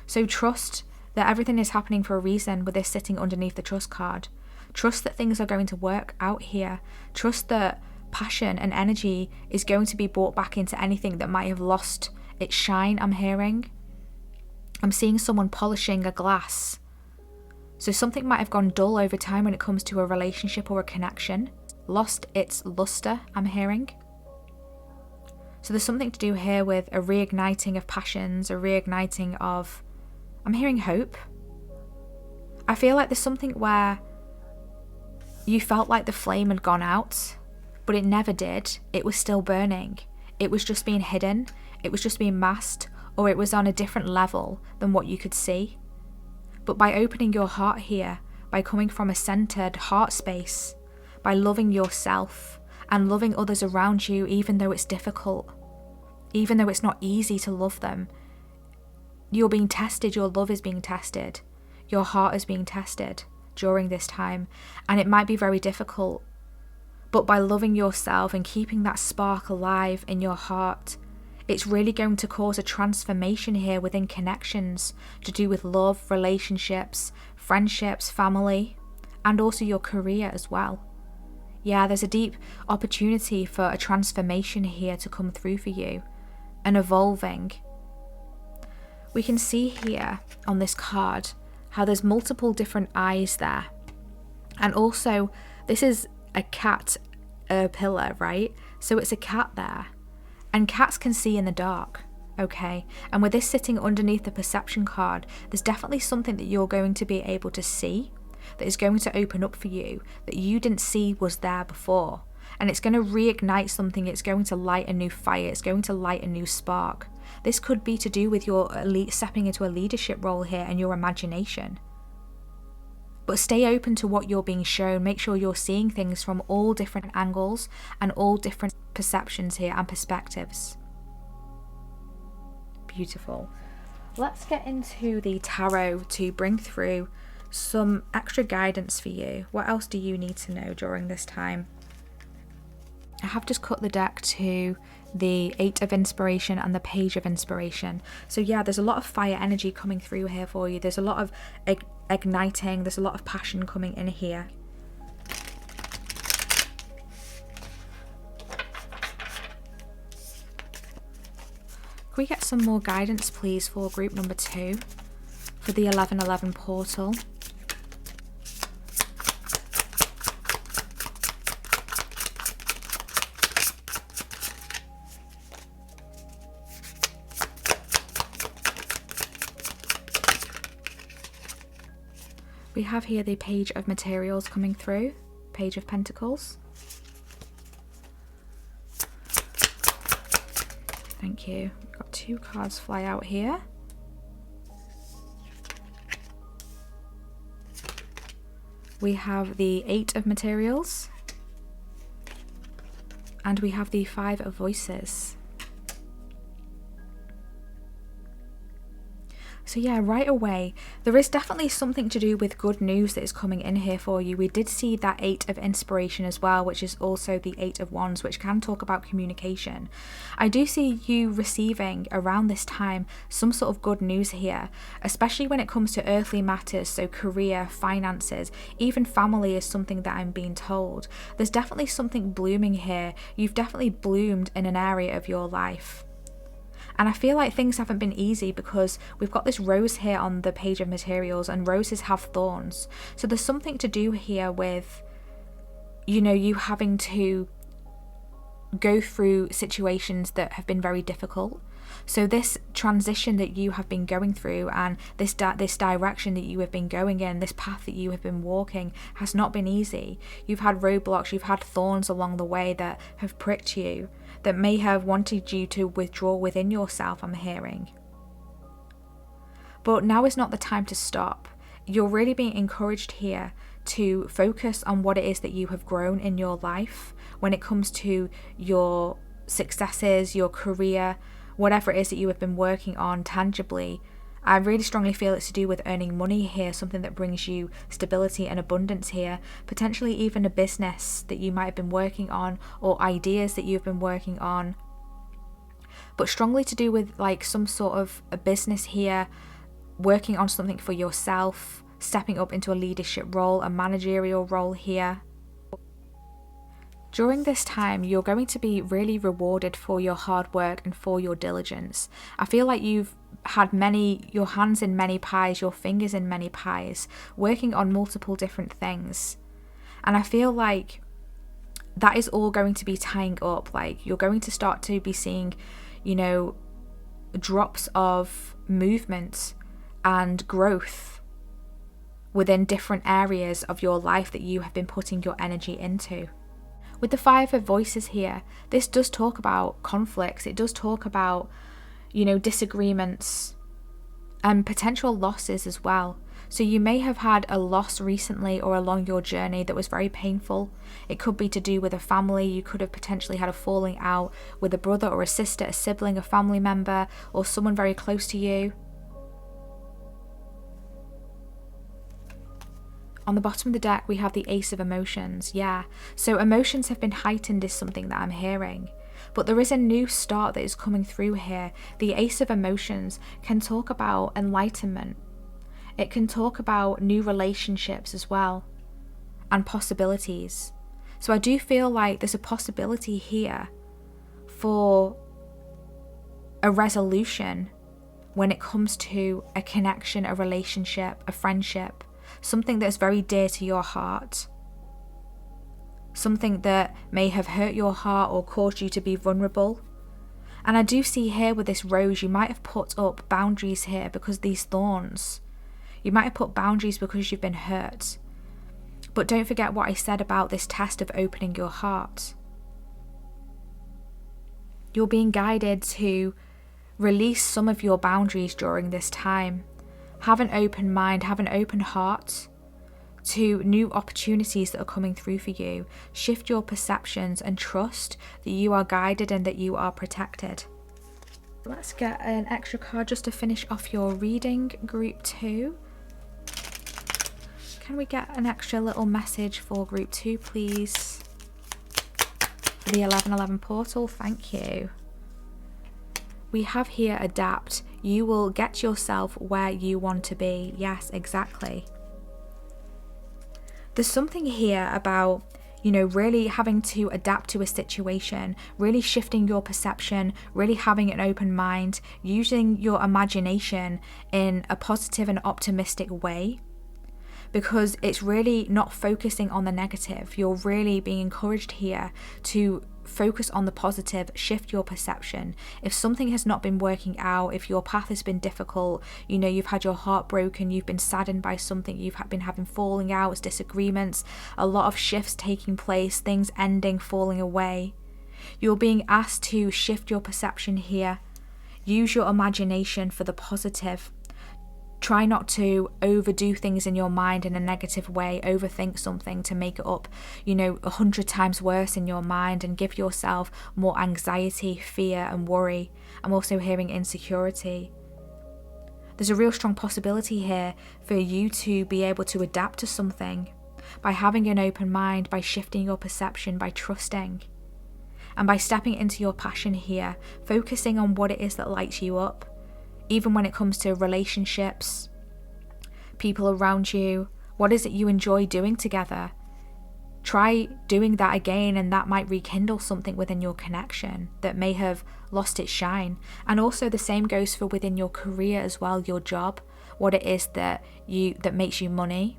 So trust that everything is happening for a reason with this sitting underneath the trust card. Trust that things are going to work out here. Trust that passion and energy is going to be brought back into anything that might have lost its shine, I'm hearing. I'm seeing someone polishing a glass. So something might have gone dull over time when it comes to a relationship or a connection, lost its luster, I'm hearing. So there's something to do here with a reigniting of passions, a reigniting of, I'm hearing hope. I feel like there's something where you felt like the flame had gone out, but it never did. It was still burning. It was just being hidden. It was just being masked, or it was on a different level than what you could see. But by opening your heart here, by coming from a centered heart space, by loving yourself and loving others around you, even though it's difficult, even though it's not easy to love them, you're being tested, your love is being tested, your heart is being tested during this time, and it might be very difficult. But by loving yourself and keeping that spark alive in your heart, it's really going to cause a transformation here within connections to do with love, relationships, friendships, family, and also your career as well. Yeah, there's a deep opportunity for a transformation here to come through for you, and evolving. We can see here on this card how there's multiple different eyes there. And also, this is a cat pillar, right? So it's a cat there. And cats can see in the dark, okay? And with this sitting underneath the perception card, there's definitely something that you're going to be able to see that is going to open up for you that you didn't see was there before. And it's going to reignite something. It's going to light a new fire. It's going to light a new spark. This could be to do with your stepping into a leadership role here and your imagination. But stay open to what you're being shown. Make sure you're seeing things from all different angles and all different perceptions here and perspectives. Beautiful. Let's get into the tarot to bring through some extra guidance for you. What else do you need to know during this time? I have just cut the deck to the 8 of Inspiration and the Page of Inspiration. So yeah, there's a lot of fire energy coming through here for you. There's a lot of igniting, there's a lot of passion coming in here. Can we get some more guidance, please, for group number 2 for the 1111 portal? We have here the Page of Materials coming through, Page of Pentacles. Thank you. We've got 2 cards fly out here. We have the 8 of Materials. And we have the 5 of Voices. So yeah, right away, there is definitely something to do with good news that is coming in here for you. We did see that 8 of Inspiration as well, which is also the 8 of Wands, which can talk about communication. I do see you receiving around this time some sort of good news here, especially when it comes to earthly matters, so career, finances, even family is something that I'm being told. There's definitely something blooming here. You've definitely bloomed in an area of your life. And I feel like things haven't been easy because we've got this rose here on the Page of Materials, and roses have thorns. So there's something to do here with, you know, you having to go through situations that have been very difficult. So this transition that you have been going through, and this direction that you have been going in, this path that you have been walking, has not been easy. You've had roadblocks, you've had thorns along the way that have pricked you, that may have wanted you to withdraw within yourself, I'm hearing. But now is not the time to stop. You're really being encouraged here to focus on what it is that you have grown in your life when it comes to your successes, your career, whatever it is that you have been working on tangibly. I really strongly feel it's to do with earning money here, something that brings you stability and abundance here, potentially even a business that you might have been working on or ideas that you've been working on, but strongly to do with like some sort of a business here, working on something for yourself, stepping up into a leadership role, a managerial role here. During this time, you're going to be really rewarded for your hard work and for your diligence. I feel like you've had your hands in many pies, your fingers in many pies, working on multiple different things. And I feel like that is all going to be tying up. Like, you're going to start to be seeing, drops of movement and growth within different areas of your life that you have been putting your energy into. With the Five of Voices here, this does talk about conflicts. It does talk about, disagreements and potential losses as well. So you may have had a loss recently or along your journey that was very painful. It could be to do with a family. You could have potentially had a falling out with a brother or a sister, a sibling, a family member, or someone very close to you. On the bottom of the deck, we have the Ace of Emotions. Yeah, so emotions have been heightened is something that I'm hearing. But there is a new start that is coming through here. The Ace of Emotions can talk about enlightenment. It can talk about new relationships as well, and possibilities. So I do feel like there's a possibility here for a resolution when it comes to a connection, a relationship, a friendship, something that's very dear to your heart, something that may have hurt your heart or caused you to be vulnerable. And I do see here with this rose, you might have put up boundaries here because these thorns. You might have put boundaries because you've been hurt. But don't forget what I said about this test of opening your heart. You're being guided to release some of your boundaries during this time. Have an open mind, have an open heart to new opportunities that are coming through for you. Shift your perceptions and trust that you are guided and that you are protected. Let's get an extra card just to finish off your reading, Group 2. Can we get an extra little message for Group 2, please? For the 1111 portal, thank you. We have here adapt. You will get yourself where you want to be. Yes, exactly. There's something here about, really having to adapt to a situation, really shifting your perception, really having an open mind, using your imagination in a positive and optimistic way. Because it's really not focusing on the negative. You're really being encouraged here to focus on the positive, shift your perception. If something has not been working out, if your path has been difficult, you've had your heart broken, you've been saddened by something, you've been having falling outs, disagreements, a lot of shifts taking place, things ending, falling away. You're being asked to shift your perception here. Use your imagination for the positive. Try not to overdo things in your mind in a negative way, overthink something to make it up, 100 times worse in your mind and give yourself more anxiety, fear and worry. I'm also hearing insecurity. There's a real strong possibility here for you to be able to adapt to something by having an open mind, by shifting your perception, by trusting. And by stepping into your passion here, focusing on what it is that lights you up. Even when it comes to relationships, people around you, what is it you enjoy doing together? Try doing that again, and that might rekindle something within your connection that may have lost its shine. And also the same goes for within your career as well, your job, what it is that makes you money.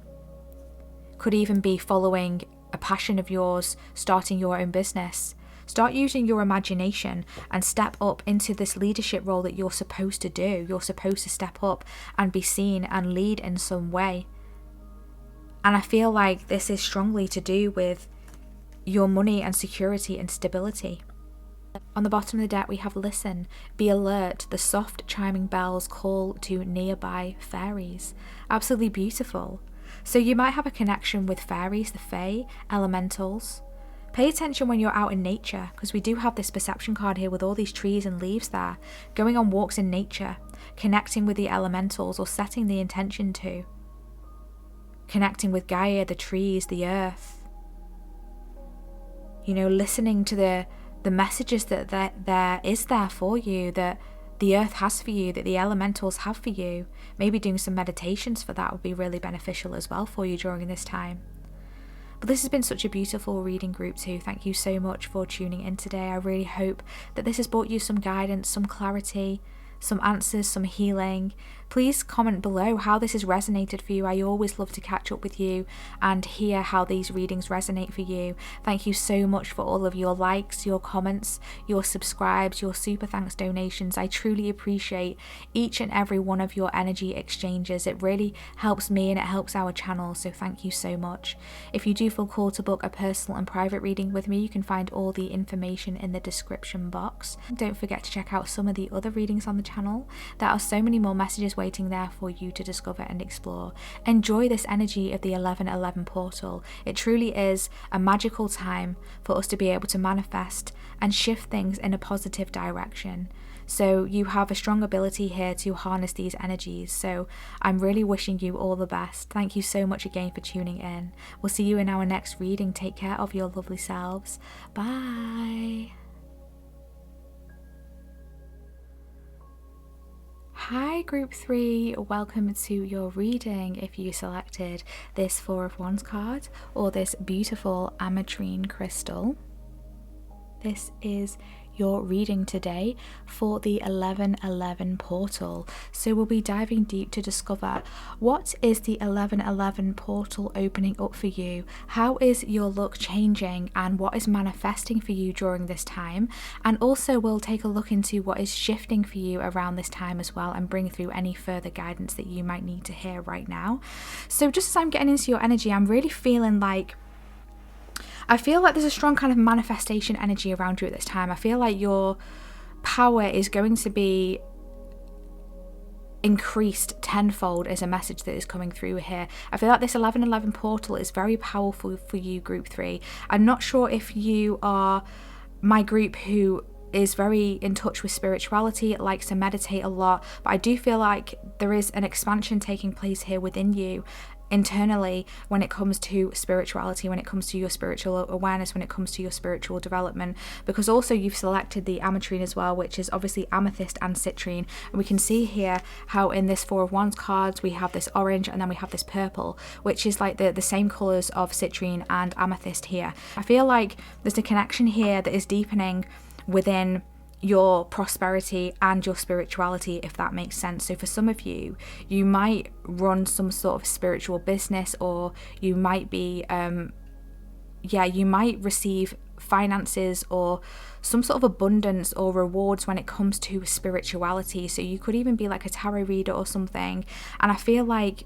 Could even be following a passion of yours, starting your own business. Start using your imagination and step up into this leadership role that you're supposed to do. You're supposed to step up and be seen and lead in some way. And I feel like this is strongly to do with your money and security and stability. On the bottom of the deck, we have listen, be alert, the soft chiming bells call to nearby fairies. Absolutely beautiful. So you might have a connection with fairies, the fae, elementals. Pay attention when you're out in nature, because we do have this perception card here with all these trees and leaves there. Going on walks in nature, connecting with the elementals or setting the intention to. Connecting with Gaia, the trees, the earth. Listening to the messages that there is there for you, that the earth has for you, that the elementals have for you. Maybe doing some meditations for that would be really beneficial as well for you during this time. But this has been such a beautiful reading, Group 2. Thank you so much for tuning in today. I really hope that this has brought you some guidance, some clarity, some answers, some healing. Please comment below how this has resonated for you. I always love to catch up with you and hear how these readings resonate for you. Thank you so much for all of your likes, your comments, your subscribes, your super thanks donations. I truly appreciate each and every one of your energy exchanges. It really helps me and it helps our channel, so thank you so much. If you do feel called to book a personal and private reading with me, you can find all the information in the description box. Don't forget to check out some of the other readings on the channel. There are so many more messages waiting there for you to discover and explore. Enjoy this energy of the 1111 portal. It truly is a magical time for us to be able to manifest and shift things in a positive direction. So you have a strong ability here to harness these energies. So I'm really wishing you all the best. Thank you so much again for tuning in. We'll see you in our next reading. Take care of your lovely selves. Bye. Hi Group 3, welcome to your reading if you selected this Four of Wands card or this beautiful ametrine crystal. This is your reading today for the 1111 portal. So we'll be diving deep to discover what is the 1111 portal opening up for you, how is your luck changing, and what is manifesting for you during this time. And also we'll take a look into what is shifting for you around this time as well and bring through any further guidance that you might need to hear right now. So just as I'm getting into your energy, I'm really feeling like there's a strong kind of manifestation energy around you at this time. I feel like your power is going to be increased tenfold as a message that is coming through here. I feel like this 1111 portal is very powerful for you, Group 3. I'm not sure if you are my group who is very in touch with spirituality, likes to meditate a lot, but I do feel like there is an expansion taking place here within you internally when it comes to spirituality, when it comes to your spiritual awareness, when it comes to your spiritual development, because also you've selected the ametrine as well, which is obviously amethyst and citrine. And we can see here how in this Four of Wands cards we have this orange and then we have this purple, which is like the same colors of citrine and amethyst here. I feel like there's a connection here that is deepening within your prosperity and your spirituality, if that makes sense. So for some of you, you might run some sort of spiritual business, or you might be you might receive finances or some sort of abundance or rewards when it comes to spirituality. So you could even be like a tarot reader or something, and I feel like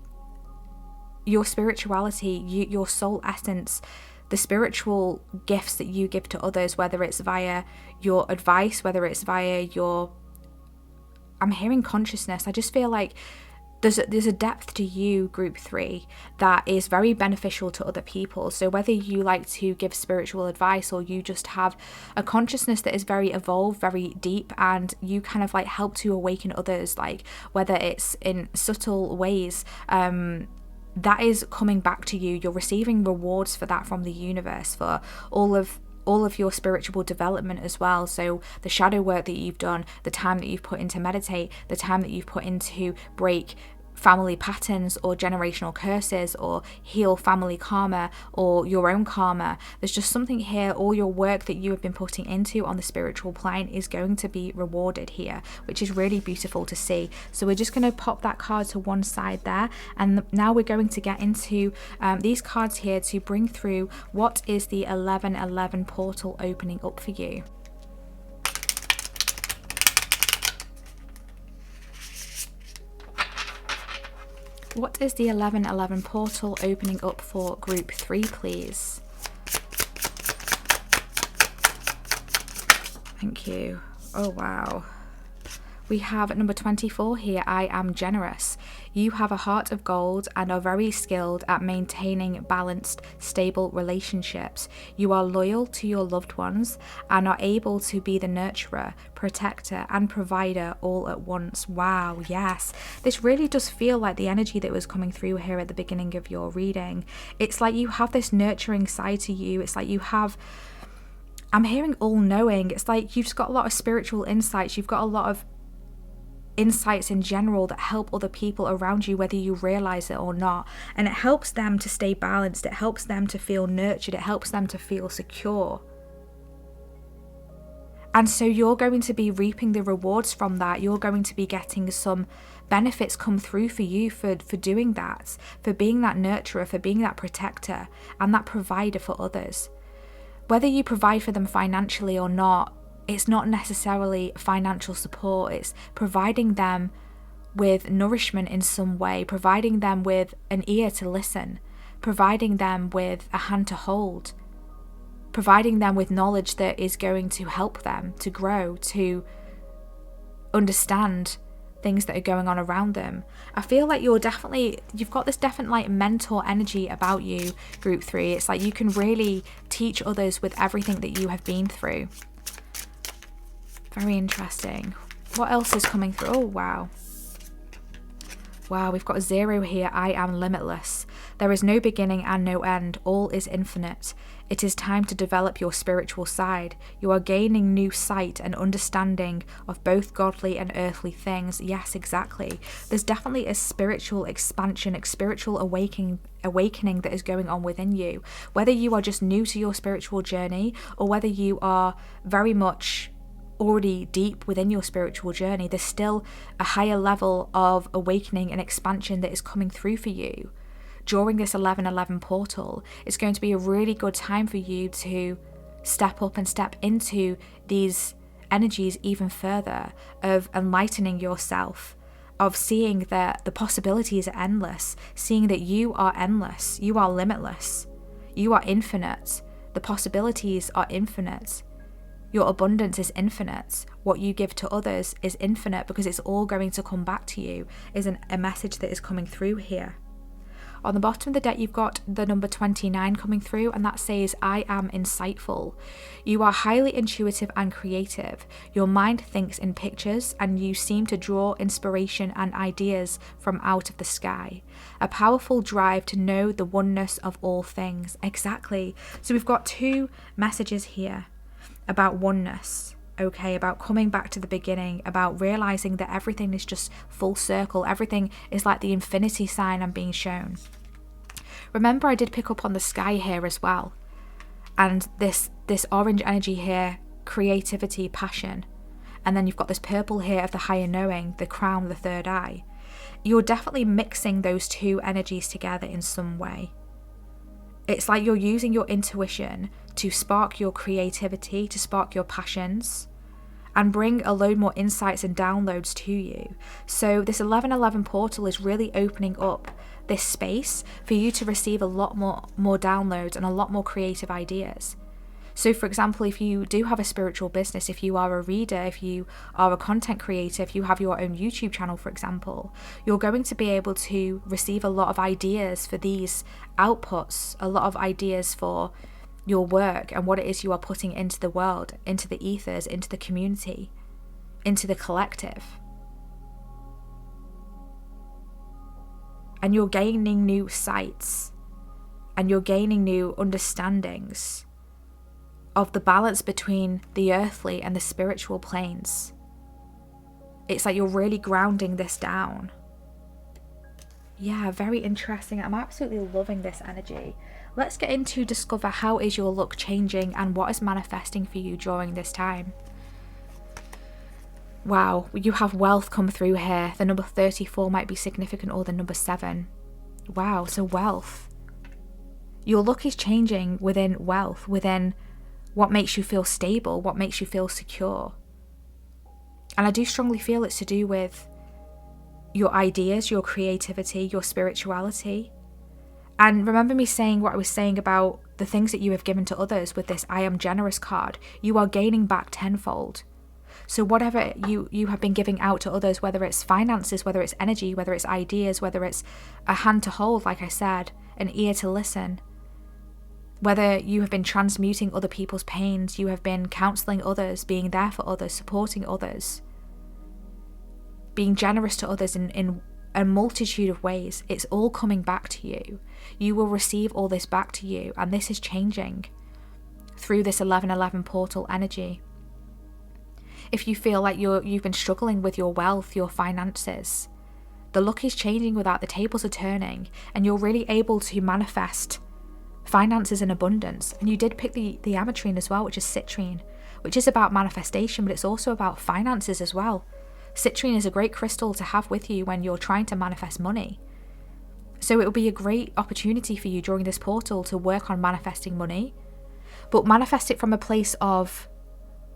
your spirituality, your soul essence, the spiritual gifts that you give to others, whether it's via your advice, whether it's via your, I'm hearing consciousness. I just feel like there's a depth to you, Group 3, that is very beneficial to other people. So whether you like to give spiritual advice or you just have a consciousness that is very evolved, very deep, and you kind of like help to awaken others, like whether it's in subtle ways, that is coming back to you. You're receiving rewards for that from the universe, for all of your spiritual development as well. So the shadow work that you've done, the time that you've put into meditate, the time that you've put into break family patterns or generational curses or heal family karma or your own karma. There's just something here. All your work that you have been putting into on the spiritual plane is going to be rewarded here, which is really beautiful to see. So we're just going to pop that card to one side there, and now we're going to get into these cards here to bring through what is the 1111 portal opening up for you. What is the 1111 portal opening up for Group 3, please? Thank you. Oh, wow. We have number 24 here. I am generous. You have a heart of gold and are very skilled at maintaining balanced, stable relationships. You are loyal to your loved ones and are able to be the nurturer, protector, and provider all at once. Wow, yes. This really does feel like the energy that was coming through here at the beginning of your reading. It's like you have this nurturing side to you. It's like you have, I'm hearing all-knowing. It's like you've just got a lot of spiritual insights. You've got a lot of insights in general that help other people around you, whether you realize it or not, and it helps them to stay balanced. It helps them to feel nurtured. It helps them to feel secure. And so you're going to be reaping the rewards from that. You're going to be getting some benefits come through for you for doing that, for being that nurturer, for being that protector and that provider for others. Whether you provide for them financially or not, it's not necessarily financial support. It's providing them with nourishment in some way, providing them with an ear to listen, providing them with a hand to hold, providing them with knowledge that is going to help them to grow, to understand things that are going on around them. I feel like you've got this definite like mentor energy about you, group 3. It's like you can really teach others with everything that you have been through. Very interesting. What else is coming through? Oh, wow. Wow, we've got 0 here. I am limitless. There is no beginning and no end. All is infinite. It is time to develop your spiritual side. You are gaining new sight and understanding of both godly and earthly things. Yes, exactly. There's definitely a spiritual expansion, a spiritual awakening that is going on within you. Whether you are just new to your spiritual journey or whether you are very much already deep within your spiritual journey, there's still a higher level of awakening and expansion that is coming through for you. During this 11/11 portal, it's going to be a really good time for you to step up and step into these energies even further, of enlightening yourself, of seeing that the possibilities are endless, seeing that you are endless, you are limitless, you are infinite, the possibilities are infinite. Your abundance is infinite. What you give to others is infinite because it's all going to come back to you, is a message that is coming through here. On the bottom of the deck, you've got the number 29 coming through, and that says, I am insightful. You are highly intuitive and creative. Your mind thinks in pictures, and you seem to draw inspiration and ideas from out of the sky. A powerful drive to know the oneness of all things. Exactly. So we've got 2 messages here about oneness, okay, about coming back to the beginning, about realizing that everything is just full circle, everything is like the infinity sign I'm being shown. Remember, I did pick up on the sky here as well, and this orange energy here, creativity, passion, and then you've got this purple here of the higher knowing, the crown, the third eye. You're definitely mixing those 2 energies together in some way. It's like you're using your intuition to spark your creativity, to spark your passions, and bring a load more insights and downloads to you. So this 11/11 portal is really opening up this space for you to receive a lot more downloads and a lot more creative ideas. So for example, if you do have a spiritual business, if you are a reader, if you are a content creator, if you have your own YouTube channel, for example, you're going to be able to receive a lot of ideas for these outputs, a lot of ideas for your work and what it is you are putting into the world, into the ethers, into the community, into the collective. And you're gaining new sights and you're gaining new understandings of the balance between the earthly and the spiritual planes. It's like you're really grounding this down. Yeah, very interesting. I'm absolutely loving this energy. Let's get into discover how is your look changing and what is manifesting for you during this time. Wow, you have wealth come through here. The number 34 might be significant, or the number 7. Wow, so wealth. Your look is changing within wealth, within what makes you feel stable, what makes you feel secure. And I do strongly feel it's to do with your ideas, your creativity, your spirituality. And remember me saying what I was saying about the things that you have given to others with this I am generous card. You are gaining back tenfold. So whatever you have been giving out to others, whether it's finances, whether it's energy, whether it's ideas, whether it's a hand to hold, like I said, an ear to listen, whether you have been transmuting other people's pains, you have been counseling others, being there for others, supporting others, being generous to others in a multitude of ways, it's all coming back to you. You will receive all this back to you, and this is changing through this 11/11 portal energy. If you feel like you've been struggling with your wealth, your finances, the luck is changing without the tables are turning, and you're really able to manifest finances in abundance. And you did pick the ametrine as well, which is citrine, which is about manifestation, but it's also about finances as well. Citrine is a great crystal to have with you when you're trying to manifest money. So it will be a great opportunity for you during this portal to work on manifesting money, but manifest it from a place of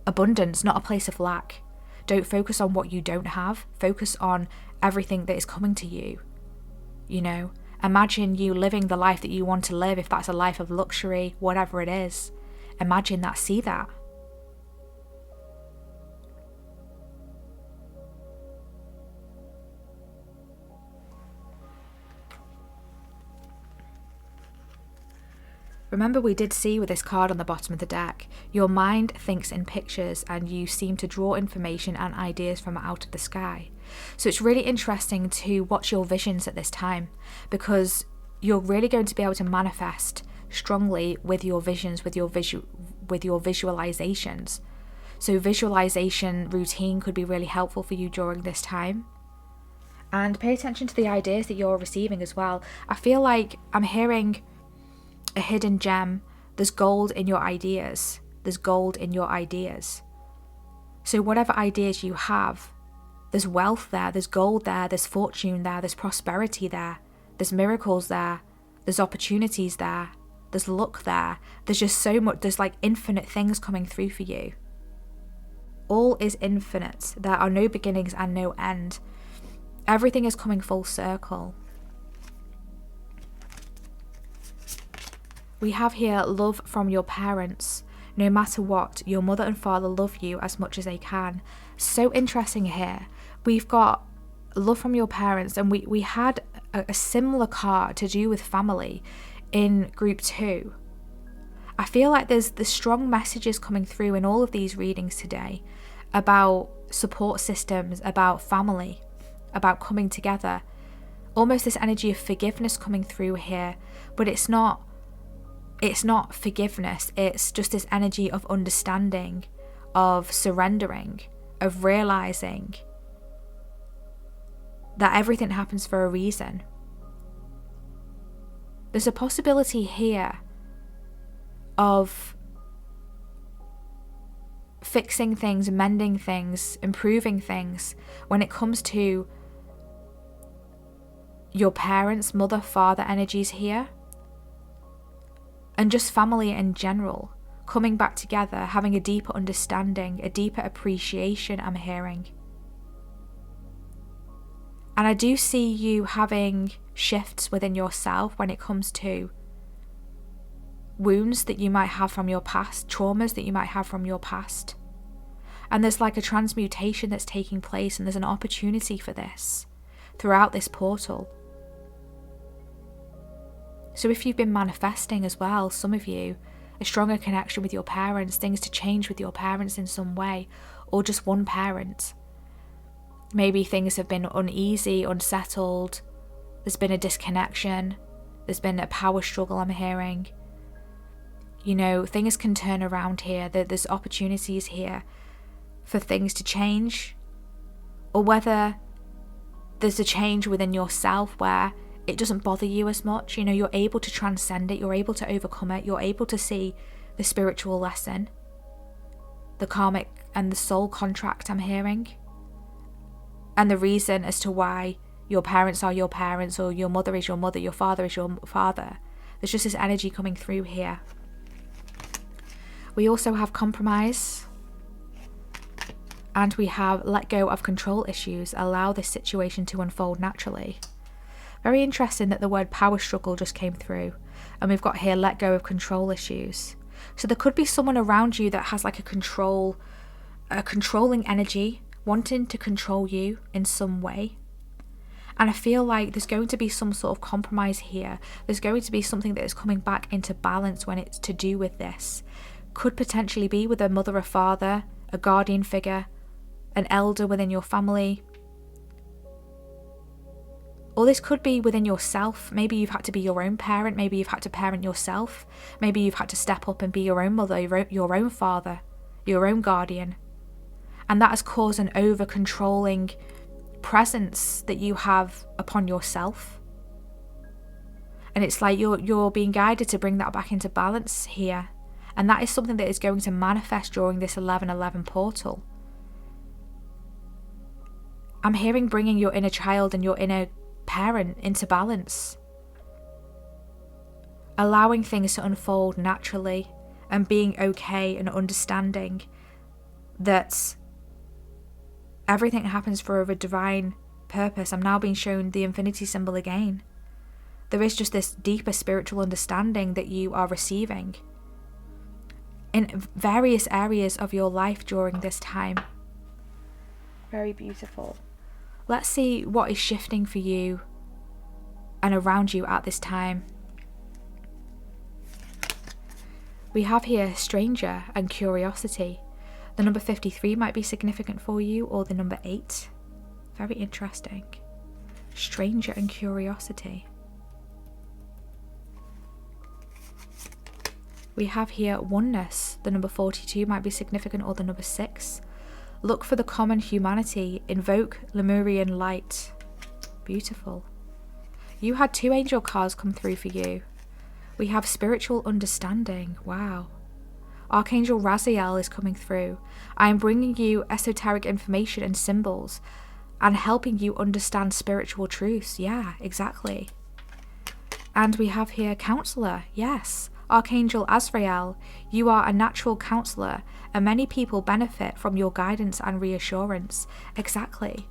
abundance, not a place of lack. Don't focus on what you don't have. Focus on everything that is coming to you. You know, imagine you living the life that you want to live. If that's a life of luxury, whatever it is, imagine that, see that. Remember, we did see with this card on the bottom of the deck, your mind thinks in pictures and you seem to draw information and ideas from out of the sky. So it's really interesting to watch your visions at this time, because you're really going to be able to manifest strongly with your visions, with your visualizations. So visualization routine could be really helpful for you during this time. And pay attention to the ideas that you're receiving as well. I feel like I'm hearing a hidden gem. There's gold in your ideas. There's gold in your ideas. So whatever ideas you have, there's wealth there, there's gold there, there's fortune there, there's prosperity there, there's miracles there, there's opportunities there, there's luck there. There's just so much, there's like infinite things coming through for you. All is infinite. There are no beginnings and no end. Everything is coming full circle. We have here love from your parents. No matter what, your mother and father love you as much as they can. So interesting here. We've got love from your parents, and we had a similar card to do with family in group 2. I feel like there's the strong messages coming through in all of these readings today about support systems, about family, about coming together. Almost this energy of forgiveness coming through here, but it's not forgiveness, it's just this energy of understanding, of surrendering, of realizing that everything happens for a reason. There's a possibility here of fixing things, mending things, improving things when it comes to your parents, mother, father energies here. And just family in general, coming back together, having a deeper understanding, a deeper appreciation, I'm hearing. And I do see you having shifts within yourself when it comes to wounds that you might have from your past, traumas that you might have from your past. And there's like a transmutation that's taking place, and there's an opportunity for this throughout this portal. So if you've been manifesting as well, some of you, a stronger connection with your parents, things to change with your parents in some way, or just one parent. Maybe things have been uneasy, unsettled, there's been a disconnection, there's been a power struggle, I'm hearing. You know, things can turn around here, there's opportunities here for things to change, or whether there's a change within yourself where it doesn't bother you as much. You know, you're able to transcend it, you're able to overcome it, you're able to see the spiritual lesson, the karmic and the soul contract, I'm hearing, and the reason as to why your parents are your parents, or your mother is your mother, your father is your father. There's just this energy coming through here. We also have compromise, and we have let go of control issues, allow this situation to unfold naturally. Very interesting that the word power struggle just came through, and we've got here let go of control issues. So there could be someone around you that has like a controlling energy, wanting to control you in some way. And I feel like there's going to be some sort of compromise here. There's going to be something that is coming back into balance when it's to do with this. Could potentially be with a mother or father, a guardian figure, an elder within your family. Or this could be within yourself. Maybe you've had to be your own parent. Maybe you've had to parent yourself. Maybe you've had to step up and be your own mother, your own father, your own guardian. And that has caused an over-controlling presence that you have upon yourself. And it's like you're being guided to bring that back into balance here. And that is something that is going to manifest during this 11:11 portal. I'm hearing bringing your inner child and your inner parent into balance. Allowing things to unfold naturally and being okay and understanding that everything happens for a divine purpose. I'm now being shown the infinity symbol again. There is just this deeper spiritual understanding that you are receiving in various areas of your life during this time. Very beautiful. Let's see what is shifting for you and around you at this time. We have here stranger and curiosity. The number 53 might be significant for you, or the number 8. Very interesting. Stranger and curiosity. We have here oneness. The number 42 might be significant, or the number 6. Look for the common humanity. Invoke Lemurian light. Beautiful. You had 2 angel cards come through for you. We have spiritual understanding. Wow. Archangel Raziel is coming through. I am bringing you esoteric information and symbols and helping you understand spiritual truths. Yeah, exactly. And we have here counselor. Yes. Archangel Azrael, you are a natural counselor and many people benefit from your guidance and reassurance. Exactly.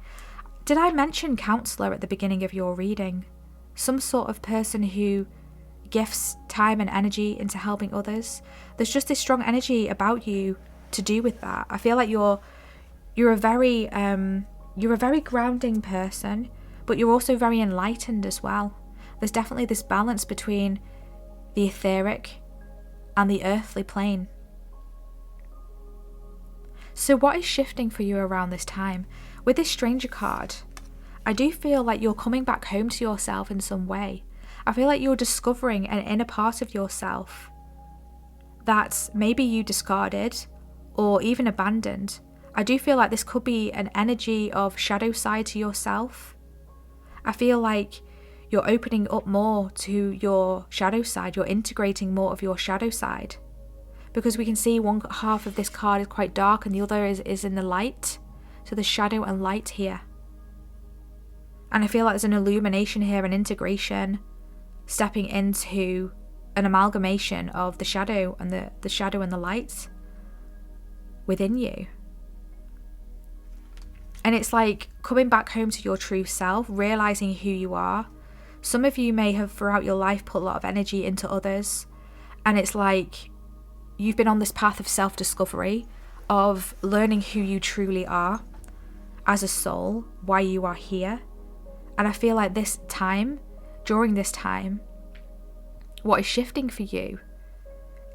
Did I mention counselor at the beginning of your reading? Some sort of person who gifts time and energy into helping others. There's just this strong energy about you to do with that. I feel like you're a very grounding person, but you're also very enlightened as well. There's definitely this balance between the etheric and the earthly plane. So what is shifting for you around this time? With this stranger card, I do feel like you're coming back home to yourself in some way. I feel like you're discovering an inner part of yourself that maybe you discarded or even abandoned. I do feel like this could be an energy of shadow side to yourself. I feel like you're opening up more to your shadow side. You're integrating more of your shadow side. Because we can see one half of this card is quite dark and the other is in the light. So there's shadow and light here. And I feel like there's an illumination here, an integration, stepping into an amalgamation of the shadow and the shadow and the light within you. And it's like coming back home to your true self, realizing who you are. Some of you may have throughout your life put a lot of energy into others, and it's like you've been on this path of self-discovery, of learning who you truly are as a soul, why you are here. And I feel like during this time, what is shifting for you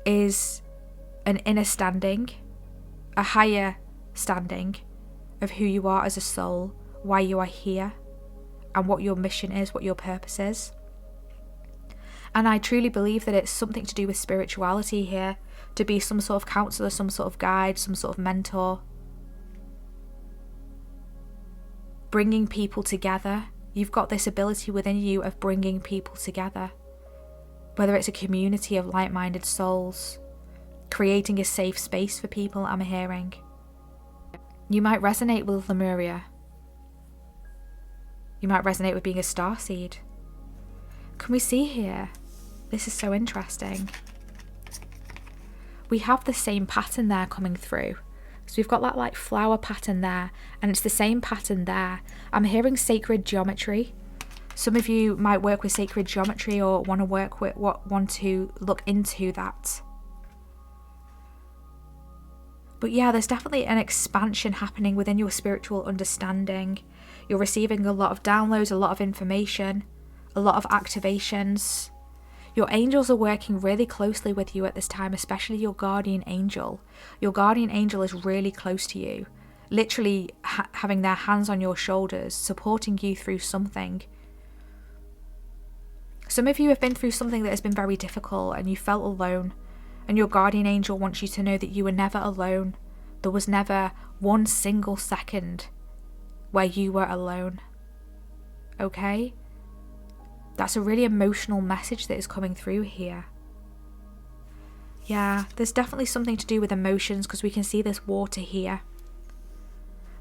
is an inner standing, a higher standing of who you are as a soul, why you are here, and what your mission is, what your purpose is. And I truly believe that it's something to do with spirituality here, to be some sort of counselor, some sort of guide, some sort of mentor. Bringing people together. You've got this ability within you of bringing people together. Whether it's a community of like-minded souls, creating a safe space for people, I'm hearing. You might resonate with Lemuria. You might resonate with being a starseed. Can we see here? This is so interesting. We have the same pattern there coming through. So we've got that like flower pattern there, and it's the same pattern there. I'm hearing sacred geometry. Some of you might work with sacred geometry or want to look into that. But yeah, there's definitely an expansion happening within your spiritual understanding. You're receiving a lot of downloads, a lot of information, a lot of activations. Your angels are working really closely with you at this time, especially your guardian angel. Your guardian angel is really close to you, literally having their hands on your shoulders, supporting you through something. Some of you have been through something that has been very difficult and you felt alone, and your guardian angel wants you to know that you were never alone. There was never one single second where you were alone. Okay? That's a really emotional message that is coming through here. Yeah, there's definitely something to do with emotions, because we can see this water here.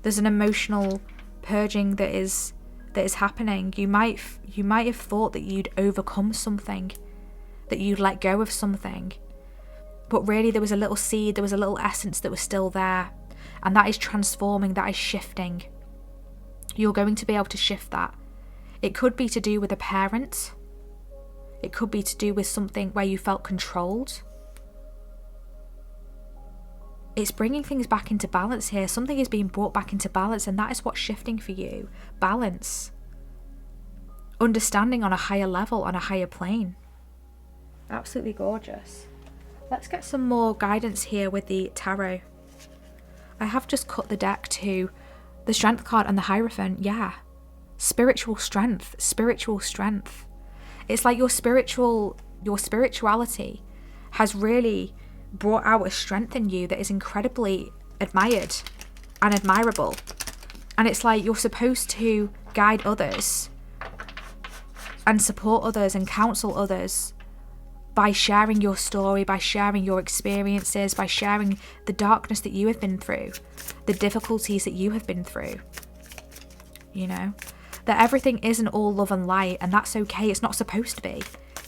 There's an emotional purging that is happening. You might have thought that you'd overcome something, that you'd let go of something, but really there was a little seed, there was a little essence that was still there, and that is transforming, that is shifting. You're going to be able to shift that. It could be to do with a parent. It could be to do with something where you felt controlled. It's bringing things back into balance here. Something is being brought back into balance, and that is what's shifting for you. Balance. Understanding on a higher level, on a higher plane. Absolutely gorgeous. Let's get some more guidance here with the tarot. I have just cut the deck to the Strength card and the Hierophant. Yeah. Spiritual strength. Spiritual strength. It's like your spirituality has really brought out a strength in you that is incredibly admired and admirable. And it's like you're supposed to guide others and support others and counsel others by sharing your story, by sharing your experiences, by sharing the darkness that you have been through, the difficulties that you have been through. You know, that everything isn't all love and light, and that's okay. It's not supposed to be.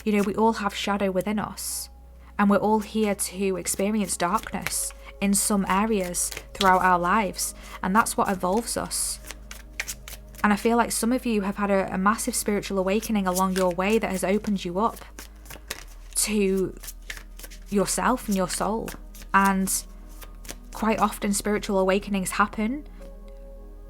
You know, we all have shadow within us. And we're all here to experience darkness in some areas throughout our lives. And that's what evolves us. And I feel like some of you have had a massive spiritual awakening along your way that has opened you up to yourself and your soul. And quite often spiritual awakenings happen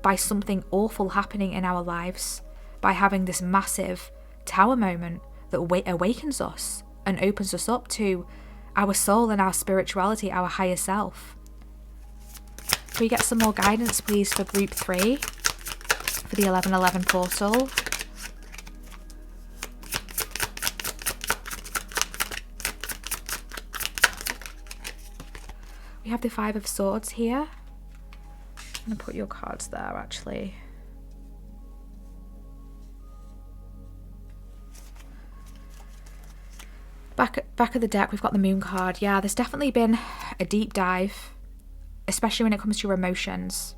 by something awful happening in our lives. By having this massive tower moment that awakens us and opens us up to our soul and our spirituality, our higher self. Can we get some more guidance, please, for group 3, for the 1111 portal? We have the 5 of Swords here. I'm going to put your cards there, actually. Back of the deck, we've got the Moon card. Yeah, there's definitely been a deep dive, especially when it comes to your emotions.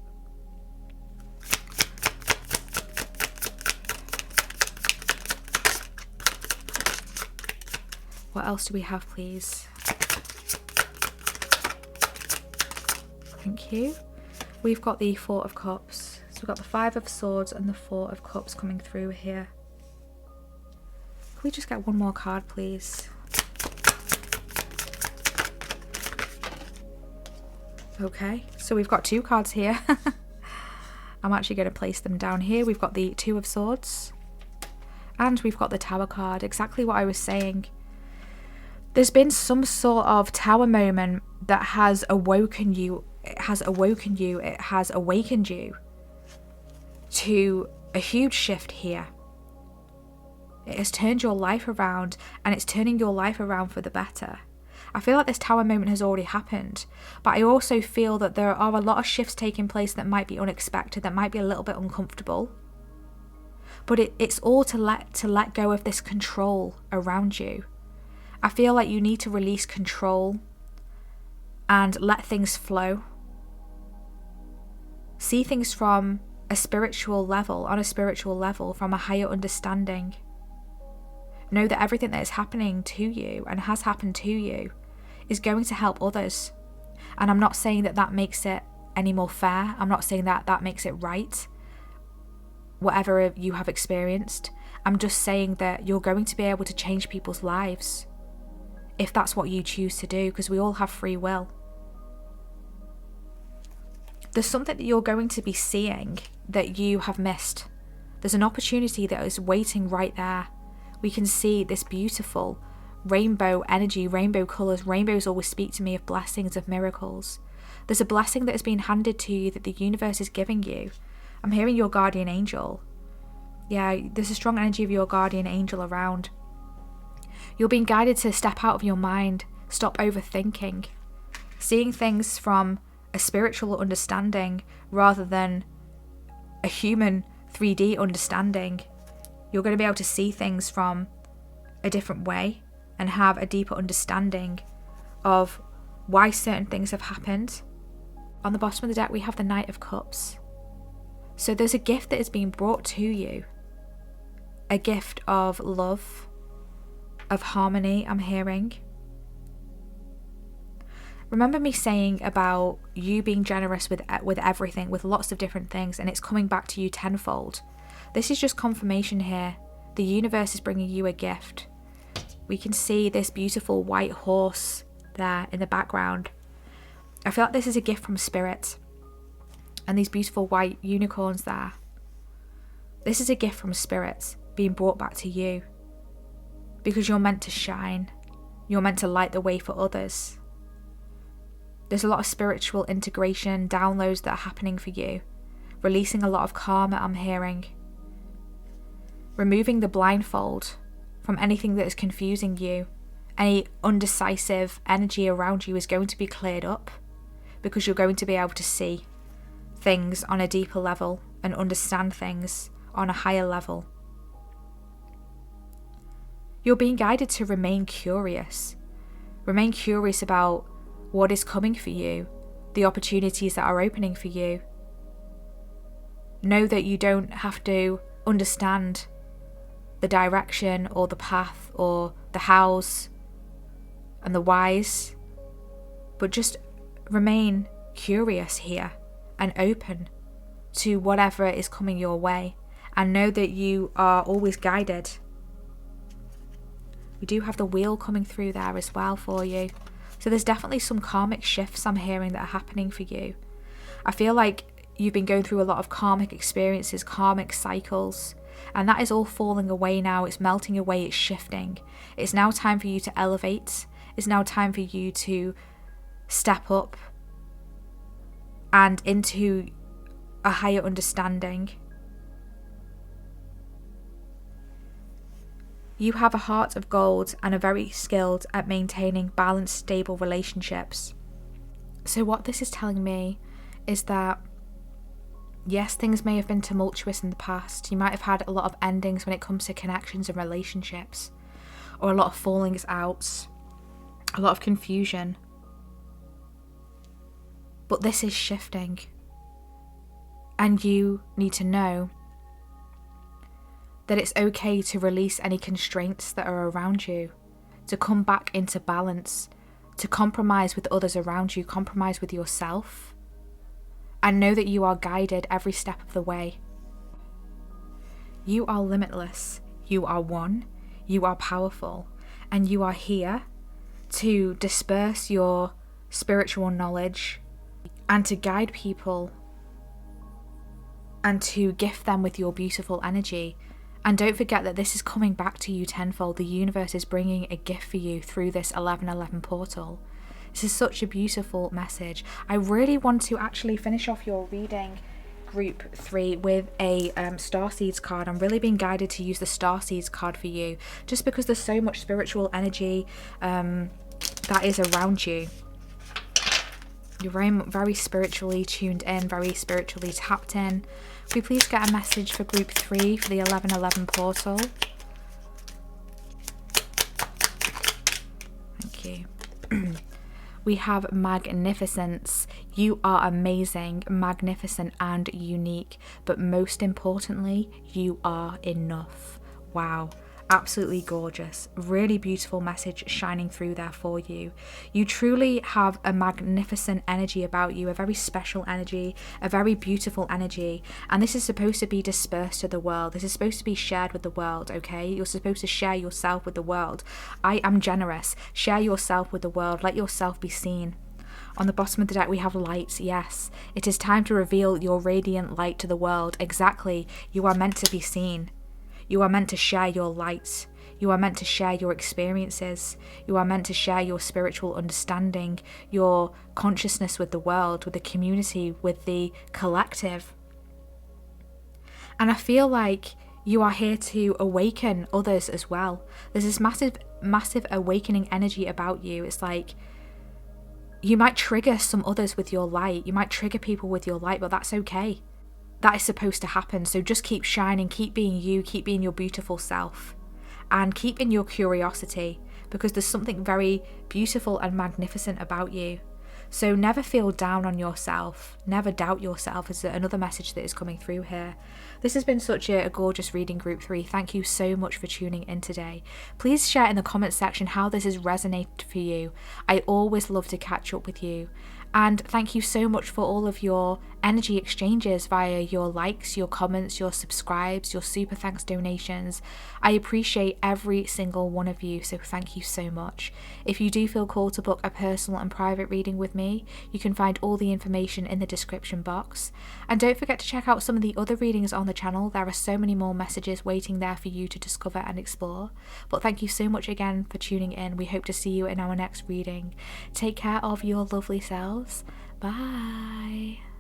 What else do we have, please? Thank you. We've got the 4 of Cups. So we've got the 5 of Swords and the 4 of Cups coming through here. Can we just get one more card, please? Okay, so we've got 2 cards here. I'm actually going to place them down here. We've got the 2 of Swords and we've got the Tower card. Exactly what I was saying. There's been some sort of tower moment that has awoken you. It has awakened you to a huge shift here. It has turned your life around, and it's turning your life around for the better. I feel like this tower moment has already happened, but I also feel that there are a lot of shifts taking place that might be unexpected, that might be a little bit uncomfortable. But it's all to let go of this control around you. I feel like you need to release control and let things flow. See things from a spiritual level, on a spiritual level, from a higher understanding. Know that everything that is happening to you and has happened to you is going to help others. And I'm not saying that that makes it any more fair. I'm not saying that that makes it right, whatever you have experienced. I'm just saying that you're going to be able to change people's lives if that's what you choose to do, because we all have free will. There's something that you're going to be seeing that you have missed. There's an opportunity that is waiting right there. We can see this beautiful rainbow energy, rainbow colours. Rainbows always speak to me of blessings, of miracles. There's a blessing that has been handed to you that the universe is giving you. I'm hearing your guardian angel. Yeah, there's a strong energy of your guardian angel around. You're being guided to step out of your mind, stop overthinking, seeing things from a spiritual understanding rather than a human 3D understanding. You're going to be able to see things from a different way and have a deeper understanding of why certain things have happened. On the bottom of the deck, we have the Knight of Cups. So there's a gift that is being brought to you. A gift of love, of harmony, I'm hearing. Remember me saying about you being generous with everything, with lots of different things, and it's coming back to you tenfold. This is just confirmation here. The universe is bringing you a gift. We can see this beautiful white horse there in the background. I feel like this is a gift from Spirit. And these beautiful white unicorns there. This is a gift from Spirit being brought back to you. Because you're meant to shine. You're meant to light the way for others. There's a lot of spiritual integration, downloads that are happening for you. Releasing a lot of karma, I'm hearing. Removing the blindfold from anything that is confusing you. Any undecisive energy around you is going to be cleared up. Because you're going to be able to see things on a deeper level and understand things on a higher level. You're being guided to remain curious. Remain curious about what is coming for you, the opportunities that are opening for you. Know that you don't have to understand the direction or the path or the hows and the whys, but just remain curious here and open to whatever is coming your way, and know that you are always guided. We do have the wheel coming through there as well for you. So there's definitely some karmic shifts I'm hearing that are happening for you. I feel like you've been going through a lot of karmic experiences, karmic cycles, and that is all falling away now. It's melting away, it's shifting. It's now time for you to elevate. It's now time for you to step up and into a higher understanding. You have a heart of gold and are very skilled at maintaining balanced, stable relationships. So what this is telling me is that, yes, things may have been tumultuous in the past. You might have had a lot of endings when it comes to connections and relationships, or a lot of fallings out, a lot of confusion. But this is shifting. And you need to know that it's okay to release any constraints that are around you, to come back into balance, to compromise with others around you, compromise with yourself, and know that you are guided every step of the way. You are limitless, you are one, you are powerful, and you are here to disperse your spiritual knowledge and to guide people and to gift them with your beautiful energy. And don't forget that this is coming back to you tenfold. The universe is bringing a gift for you through this 1111 portal. This is such a beautiful message. I really want to actually finish off your reading, group 3, with a Starseeds card. I'm really being guided to use the Starseeds card for you, just because there's so much spiritual energy that is around you. You're very spiritually tuned in, very spiritually tapped in. Could we please get a message for group 3 for the 1111 portal? Thank you. We have magnificence. You are amazing, magnificent, and unique. But most importantly, you are enough. Wow. Absolutely gorgeous. Really beautiful message shining through there for you. You truly have a magnificent energy about you, a very special energy, a very beautiful energy, and this is supposed to be dispersed to the world. This is supposed to be shared with the world, okay? You're supposed to share yourself with the world. I am generous. Share yourself with the world. Let yourself be seen. On the bottom of the deck we have light. Yes, it is time to reveal your radiant light to the world. Exactly. You are meant to be seen. You are meant to share your light. You are meant to share your experiences. You are meant to share your spiritual understanding, your consciousness with the world, with the community, with the collective. And I feel like you are here to awaken others as well. There's this massive awakening energy about you. It's like you might trigger some others with your light. You might trigger people with your light, but that's okay. That is supposed to happen. So just keep shining, keep being you, keep being your beautiful self, and keep in your curiosity, because there's something very beautiful and magnificent about you. So never feel down on yourself, never doubt yourself is another message that is coming through here. This has been such a gorgeous reading, Group 3. Thank you so much for tuning in today. Please share in the comments section how this has resonated for you. I always love to catch up with you. And thank you so much for all of your energy exchanges via your likes, your comments, your subscribes, your super thanks donations. I appreciate every single one of you, so thank you so much. If you do feel called to book a personal and private reading with me, you can find all the information in the description box. And don't forget to check out some of the other readings on the channel. There are so many more messages waiting there for you to discover and explore. But thank you so much again for tuning in. We hope to see you in our next reading. Take care of your lovely selves. Bye.